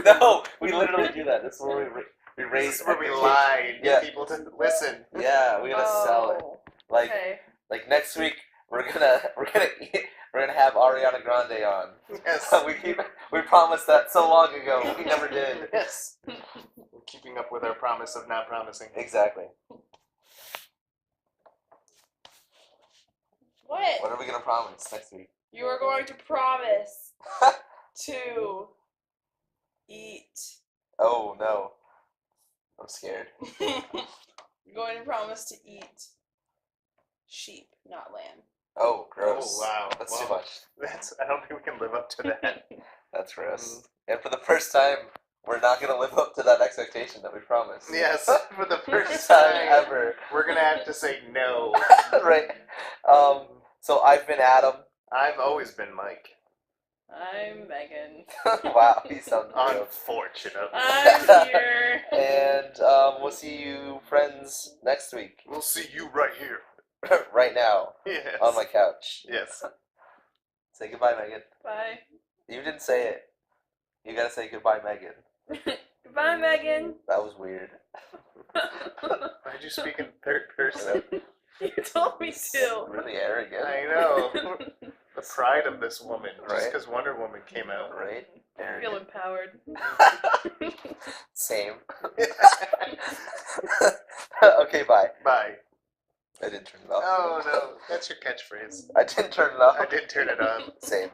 No, we literally do that. This is where we raise. This is where we lie and Yeah. get people to listen. Yeah, we're gonna sell it. Like Okay. like next week we're gonna have Ariana Grande on. Yes. we promised that so long ago. We never did. Yes. We're keeping up with our promise of not promising. Exactly. What? What are we gonna promise next week? You are going to promise to eat. Oh no, I'm scared. You're going to promise to eat sheep, not lamb. Oh, gross. Oh, wow. That's Wow. too much. I don't think we can live up to that. That's gross. And for the first time, we're not gonna live up to that expectation that we promised. Yes, for the First first time time ever. we're gonna have to say no. Right. So I've been Adam. I've always been Mike. I'm Megan. Wow, he sounds real. Unfortunately. I'm here. And we'll see you friends next week. We'll see you right here. Right now Yes. on my couch. Yes. Say goodbye, Megan. Bye. You didn't say it. You gotta say goodbye, Megan. Goodbye, Megan. That was weird. Why'd you speak in third person? You told me It's to. really arrogant. I know. The pride of this woman, just Right. because Wonder Woman came out. Right? I feel empowered. Same. Okay, bye. Bye. I didn't turn it off. Oh no, that's your catchphrase. I didn't turn it off. I did turn it on. Same.